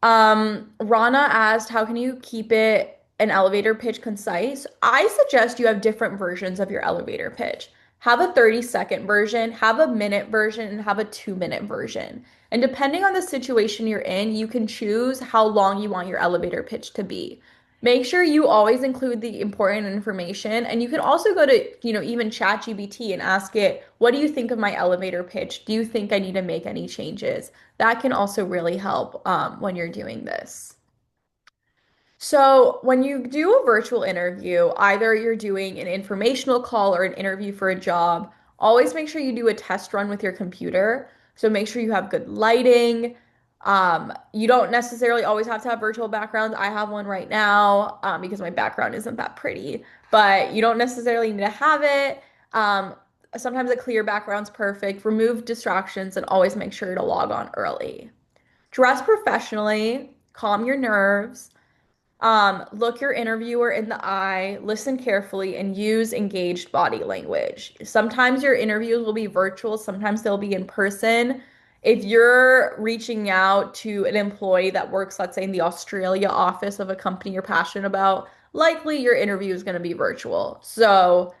Rana asked, how can you keep it an elevator pitch concise? I suggest you have different versions of your elevator pitch. Have a 30-second version, have a minute version, and have a 2-minute version. And depending on the situation you're in, you can choose how long you want your elevator pitch to be. Make sure you always include the important information. And you can also go to, even ChatGPT and ask it, what do you think of my elevator pitch? Do you think I need to make any changes? That can also really help when you're doing this. So, when you do a virtual interview, either you're doing an informational call or an interview for a job, always make sure you do a test run with your computer. So, make sure you have good lighting. You don't necessarily always have to have virtual backgrounds. I have one right now because my background isn't that pretty, but you don't necessarily need to have it. Um, Sometimes a clear background's perfect. Remove distractions and always make sure to log on early. Dress professionally, calm your nerves. Look your interviewer in the eye, listen carefully, and use engaged body language. Sometimes your interviews will be virtual, sometimes they'll be in person. If you're reaching out to an employee that works, let's say, in the Australia office of a company you're passionate about, likely your interview is going to be virtual. So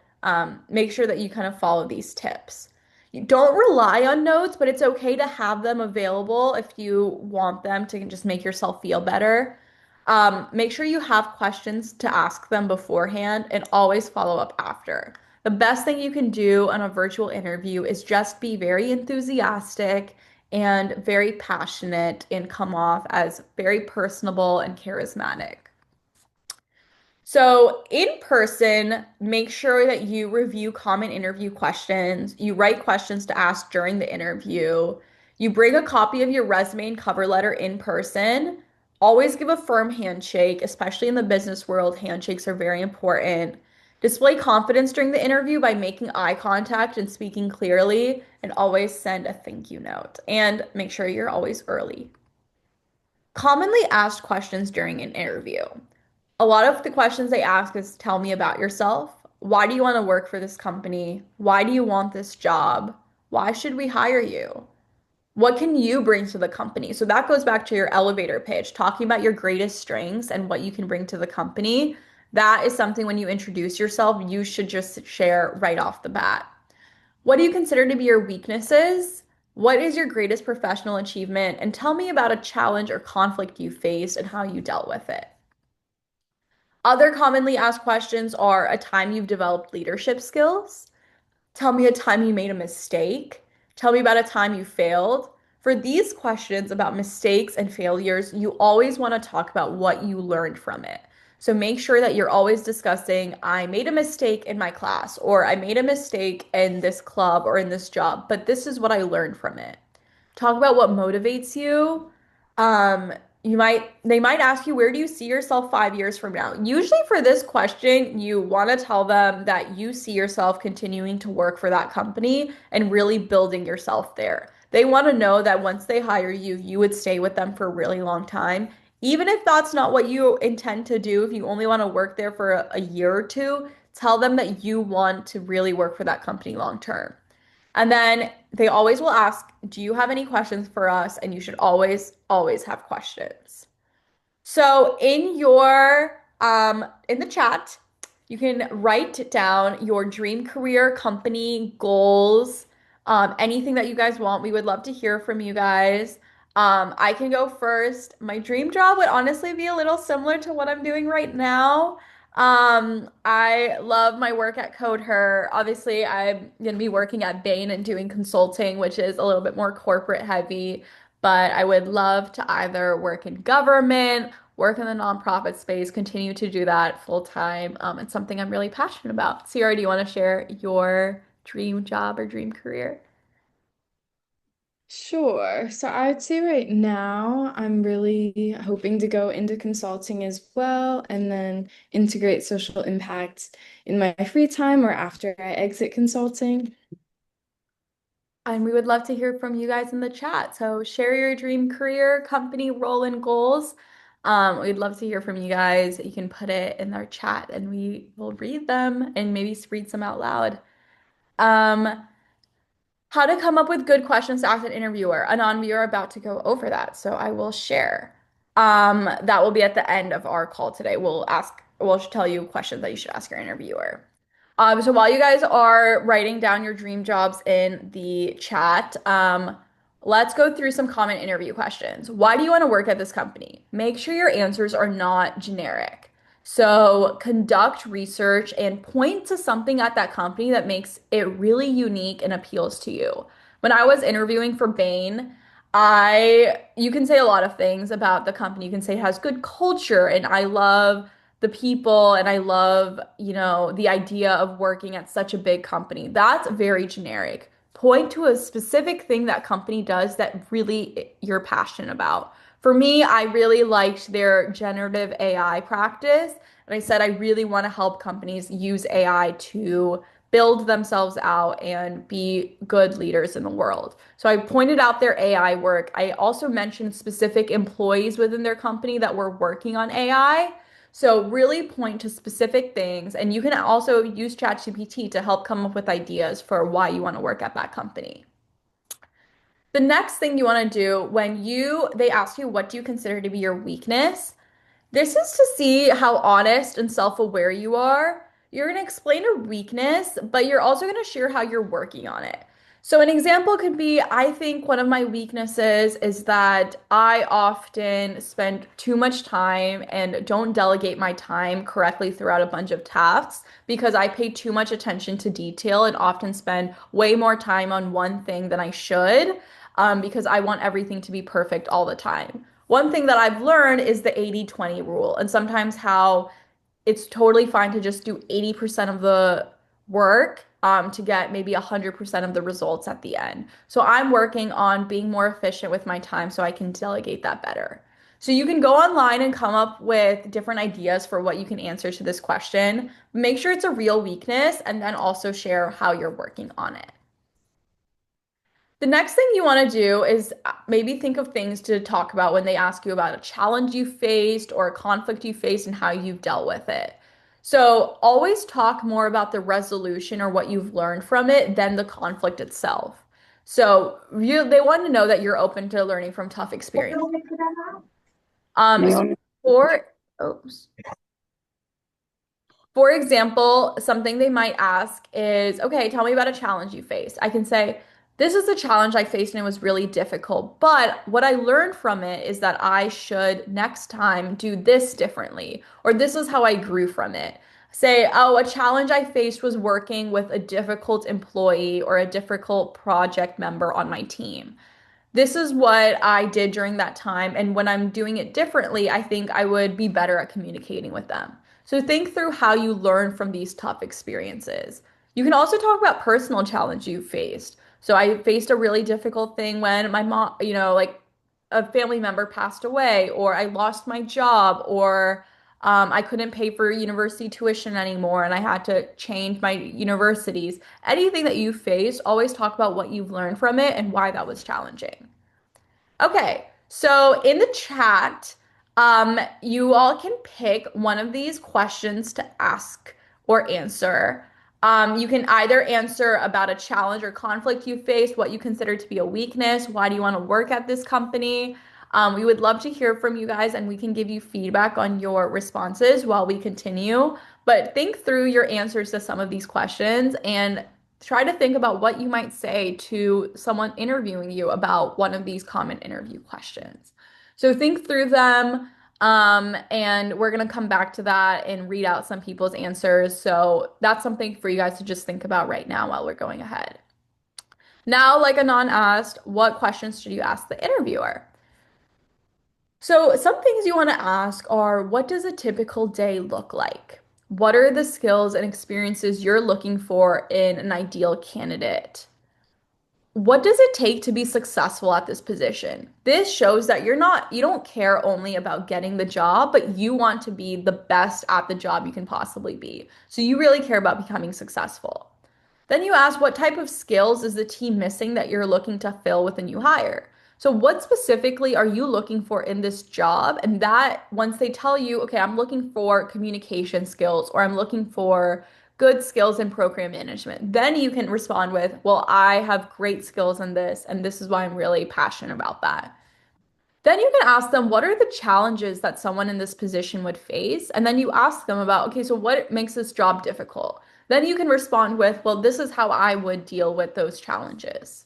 make sure that you kind of follow these tips. You don't rely on notes, but it's okay to have them available if you want them to just make yourself feel better. Make sure you have questions to ask them beforehand and always follow up after. The best thing you can do on a virtual interview is just be very enthusiastic and very passionate and come off as very personable and charismatic. So, in person, make sure that you review common interview questions. You write questions to ask during the interview. You bring a copy of your resume and cover letter in person. Always give a firm handshake, especially in the business world. Handshakes are very important. Display confidence during the interview by making eye contact and speaking clearly, and always send a thank you note. And make sure you're always early. Commonly asked questions during an interview. A lot of the questions they ask is tell me about yourself. Why do you want to work for this company? Why do you want this job? Why should we hire you? What can you bring to the company? So that goes back to your elevator pitch, talking about your greatest strengths and what you can bring to the company. That is something when you introduce yourself, you should just share right off the bat. What do you consider to be your weaknesses? What is your greatest professional achievement? And tell me about a challenge or conflict you faced and how you dealt with it. Other commonly asked questions are a time you've developed leadership skills. Tell me a time you made a mistake. Tell me about a time you failed. For these questions about mistakes and failures, you always want to talk about what you learned from it. So make sure that you're always discussing, I made a mistake in my class, or I made a mistake in this club or in this job, but this is what I learned from it. Talk about what motivates you. Um, they might ask you, where do you see yourself 5 years from now? Usually for this question, you want to tell them that you see yourself continuing to work for that company and really building yourself there. They want to know that once they hire you, you would stay with them for a really long time. Even if that's not what you intend to do, if you only want to work there for a year or two, tell them that you want to really work for that company long term. And then they always will ask, do you have any questions for us? And you should always, always have questions. So in the chat, you can write down your dream career, company, goals, anything that you guys want. We would love to hear from you guys. I can go first. My dream job would honestly be a little similar to what I'm doing right now. I love my work at codeHER. Obviously, I'm going to be working at Bain and doing consulting, which is a little bit more corporate heavy, but I would love to either work in government, work in the nonprofit space, continue to do that full time. It's something I'm really passionate about. Sierra, do you want to share your dream job or dream career? Sure. So I would say right now I'm really hoping to go into consulting as well and then integrate social impact in my free time or after I exit consulting. And we would love to hear from you guys in the chat. So share your dream career, company, role, and goals. We'd love to hear from you guys. You can put it in our chat and we will read them and maybe read some out loud. Um, how to come up with good questions to ask an interviewer. Anon, we are about to go over that, so I will share. That will be at the end of our call today. We'll tell you questions that you should ask your interviewer. So while you guys are writing down your dream jobs in the chat, let's go through some common interview questions. Why do you want to work at this company? Make sure your answers are not generic. So conduct research and point to something at that company that makes it really unique and appeals to you. When I was interviewing for Bain, you can say a lot of things about the company. You can say it has good culture and I love the people and I love, the idea of working at such a big company. That's very generic. Point to a specific thing that company does that really you're passionate about. For me, I really liked their generative AI practice. And I said, I really want to help companies use AI to build themselves out and be good leaders in the world. So I pointed out their AI work. I also mentioned specific employees within their company that were working on AI. So really point to specific things, and you can also use ChatGPT to help come up with ideas for why you want to work at that company. The next thing you want to do when they ask you what do you consider to be your weakness, this is to see how honest and self-aware you are. You're going to explain a weakness, but you're also going to share how you're working on it. So, an example could be I think one of my weaknesses is that I often spend too much time and don't delegate my time correctly throughout a bunch of tasks because I pay too much attention to detail and often spend way more time on one thing than I should, because I want everything to be perfect all the time. One thing that I've learned is the 80-20 rule, and sometimes how it's totally fine to just do 80% of the work to get maybe 100% of the results at the end. So I'm working on being more efficient with my time so I can delegate that better. So you can go online and come up with different ideas for what you can answer to this question. Make sure it's a real weakness and then also share how you're working on it. The next thing you want to do is maybe think of things to talk about when they ask you about a challenge you faced or a conflict you faced and how you've dealt with it. So always talk more about the resolution or what you've learned from it than the conflict itself. So they want to know that you're open to learning from tough experience. So for, oops. For example, something they might ask is, okay, tell me about a challenge you faced. I can say, this is a challenge I faced and it was really difficult. But what I learned from it is that I should next time do this differently, or this is how I grew from it. Say, oh, a challenge I faced was working with a difficult employee or a difficult project member on my team. This is what I did during that time. And when I'm doing it differently, I think I would be better at communicating with them. So think through how you learn from these tough experiences. You can also talk about personal challenge you faced. So I faced a really difficult thing when my mom, like a family member passed away, or I lost my job, or I couldn't pay for university tuition anymore and I had to change my universities. Anything that you face, always talk about what you've learned from it and why that was challenging. Okay, so in the chat, you all can pick one of these questions to ask or answer. You can either answer about a challenge or conflict you faced, what you consider to be a weakness, why do you want to work at this company? We would love to hear from you guys and we can give you feedback on your responses while we continue. But think through your answers to some of these questions and try to think about what you might say to someone interviewing you about one of these common interview questions. So think through them, and we're going to come back to that and read out some people's answers. So that's something for you guys to just think about right now while we're going ahead. Now, like Anon asked, what questions should you ask the interviewer? So, some things you want to ask are, what does a typical day look like? What are the skills and experiences you're looking for in an ideal candidate? What does it take to be successful at this position? This shows that you don't care only about getting the job, but you want to be the best at the job you can possibly be. So you really care about becoming successful. Then you ask, what type of skills is the team missing that you're looking to fill with a new hire? So what specifically are you looking for in this job? And that once they tell you, okay, I'm looking for communication skills or I'm looking for good skills in program management, then you can respond with, well, I have great skills in this, and this is why I'm really passionate about that. Then you can ask them, what are the challenges that someone in this position would face? And then you ask them about, okay, so what makes this job difficult? Then you can respond with, well, this is how I would deal with those challenges.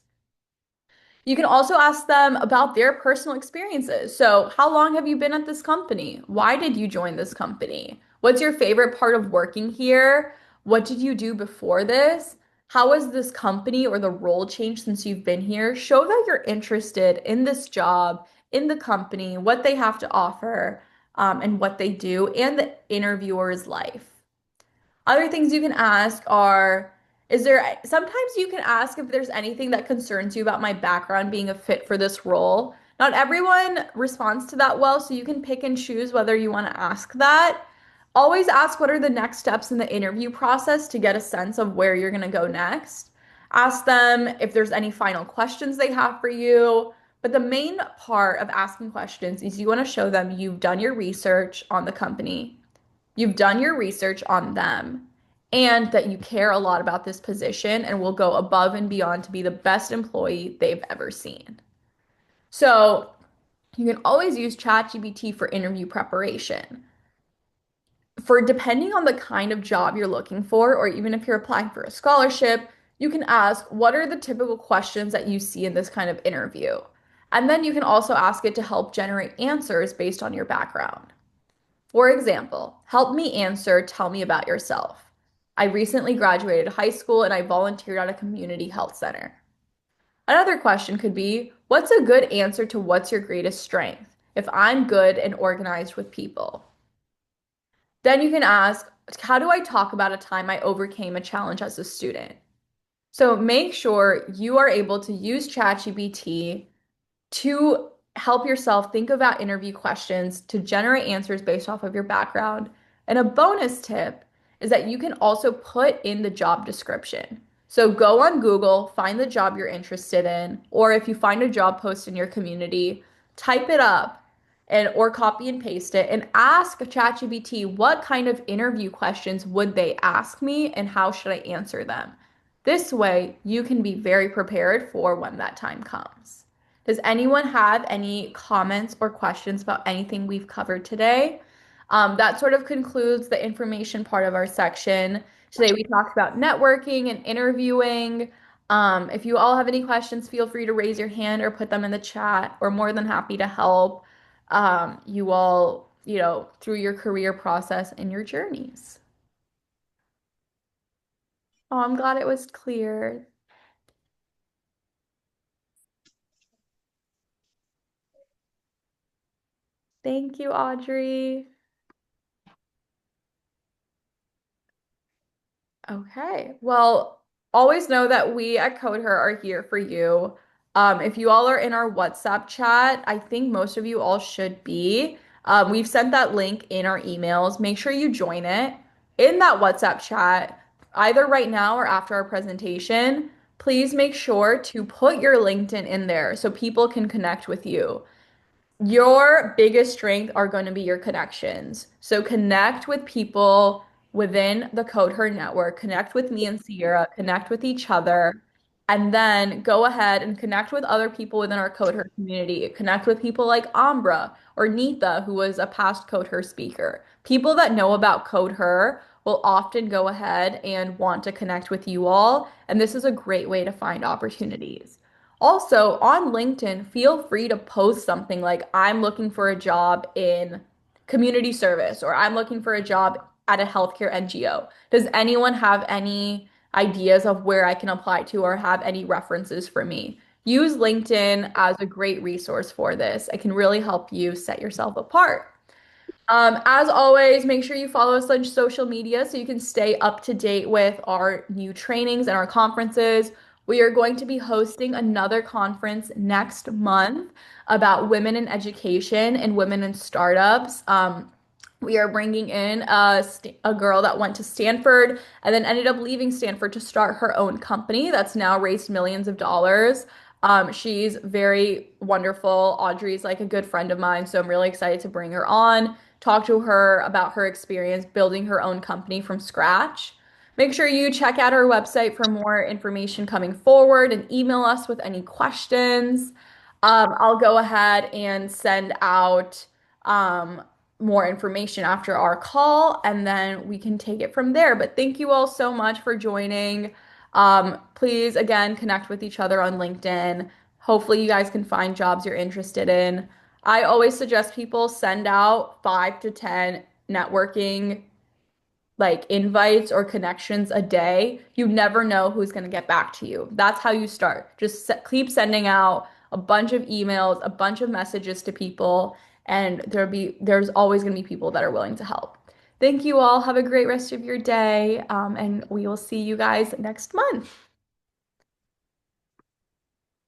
You can also ask them about their personal experiences. So, how long have you been at this company? Why did you join this company? What's your favorite part of working here? What did you do before this? How has this company or the role changed since you've been here? Show that you're interested in this job, in the company, what they have to offer, and what they do, and the interviewer's life. Other things you can ask are, sometimes you can ask if there's anything that concerns you about my background being a fit for this role. Not everyone responds to that well, so you can pick and choose whether you want to ask that. Always ask what are the next steps in the interview process to get a sense of where you're going to go next. Ask them if there's any final questions they have for you. But the main part of asking questions is you want to show them you've done your research on the company, you've done your research on them, and that you care a lot about this position and will go above and beyond to be the best employee they've ever seen. So you can always use ChatGPT for interview preparation. For depending on the kind of job you're looking for, or even if you're applying for a scholarship, you can ask, what are the typical questions that you see in this kind of interview? And then you can also ask it to help generate answers based on your background. For example, help me answer, tell me about yourself. I recently graduated high school and I volunteered at a community health center. Another question could be, what's a good answer to what's your greatest strength? If I'm good and organized with people. Then you can ask, how do I talk about a time I overcame a challenge as a student? So make sure you are able to use ChatGPT to help yourself think about interview questions to generate answers based off of your background. And a bonus tip is that you can also put in the job description. So go on Google, find the job you're interested in, or if you find a job post in your community, type it up and or copy and paste it and ask ChatGPT what kind of interview questions would they ask me and how should I answer them. This way, you can be very prepared for when that time comes. Does anyone have any comments or questions about anything we've covered today? That sort of concludes the information part of our section. Today we talked about networking and interviewing. If you all have any questions, feel free to raise your hand or put them in the chat. We're more than happy to help you all, through your career process and your journeys. Oh, I'm glad it was clear. Thank you, Audrey. Okay. Well, always know that we at codeHER are here for you. If you all are in our WhatsApp chat, I think most of you all should be. We've sent that link in our emails. Make sure you join it. In that WhatsApp chat, either right now or after our presentation, please make sure to put your LinkedIn in there so people can connect with you. Your biggest strength are going to be your connections. So connect with people within the codeHER network, connect with me and Sierra, connect with each other, and then go ahead and connect with other people within our codeHER community. Connect with people like Ambra or Neetha, who was a past codeHER speaker. People that know about codeHER will often go ahead and want to connect with you all, and this is a great way to find opportunities. Also, on LinkedIn, feel free to post something like, I'm looking for a job in community service, or I'm looking for a job at a healthcare NGO. Does anyone have any ideas of where I can apply to or have any references for me? Use LinkedIn as a great resource for this. It can really help you set yourself apart. As always, make sure you follow us on social media so you can stay up to date with our new trainings and our conferences. We are going to be hosting another conference next month about women in education and women in startups. We are bringing in a girl that went to Stanford and then ended up leaving Stanford to start her own company that's now raised millions of dollars. She's very wonderful. Audrey's like a good friend of mine, so I'm really excited to bring her on, talk to her about her experience building her own company from scratch. Make sure you check out our website for more information coming forward and email us with any questions. I'll go ahead and send out more information after our call, and then we can take it from there. But thank you all so much for joining. Please, again, connect with each other on LinkedIn. Hopefully, you guys can find jobs you're interested in. I always suggest people send out 5 to 10 networking like invites or connections a day. You never know who's going to get back to you. That's how you start. Just keep sending out a bunch of emails, a bunch of messages to people, and there's always going to be people that are willing to help. Thank you all. Have a great rest of your day, and we will see you guys next month.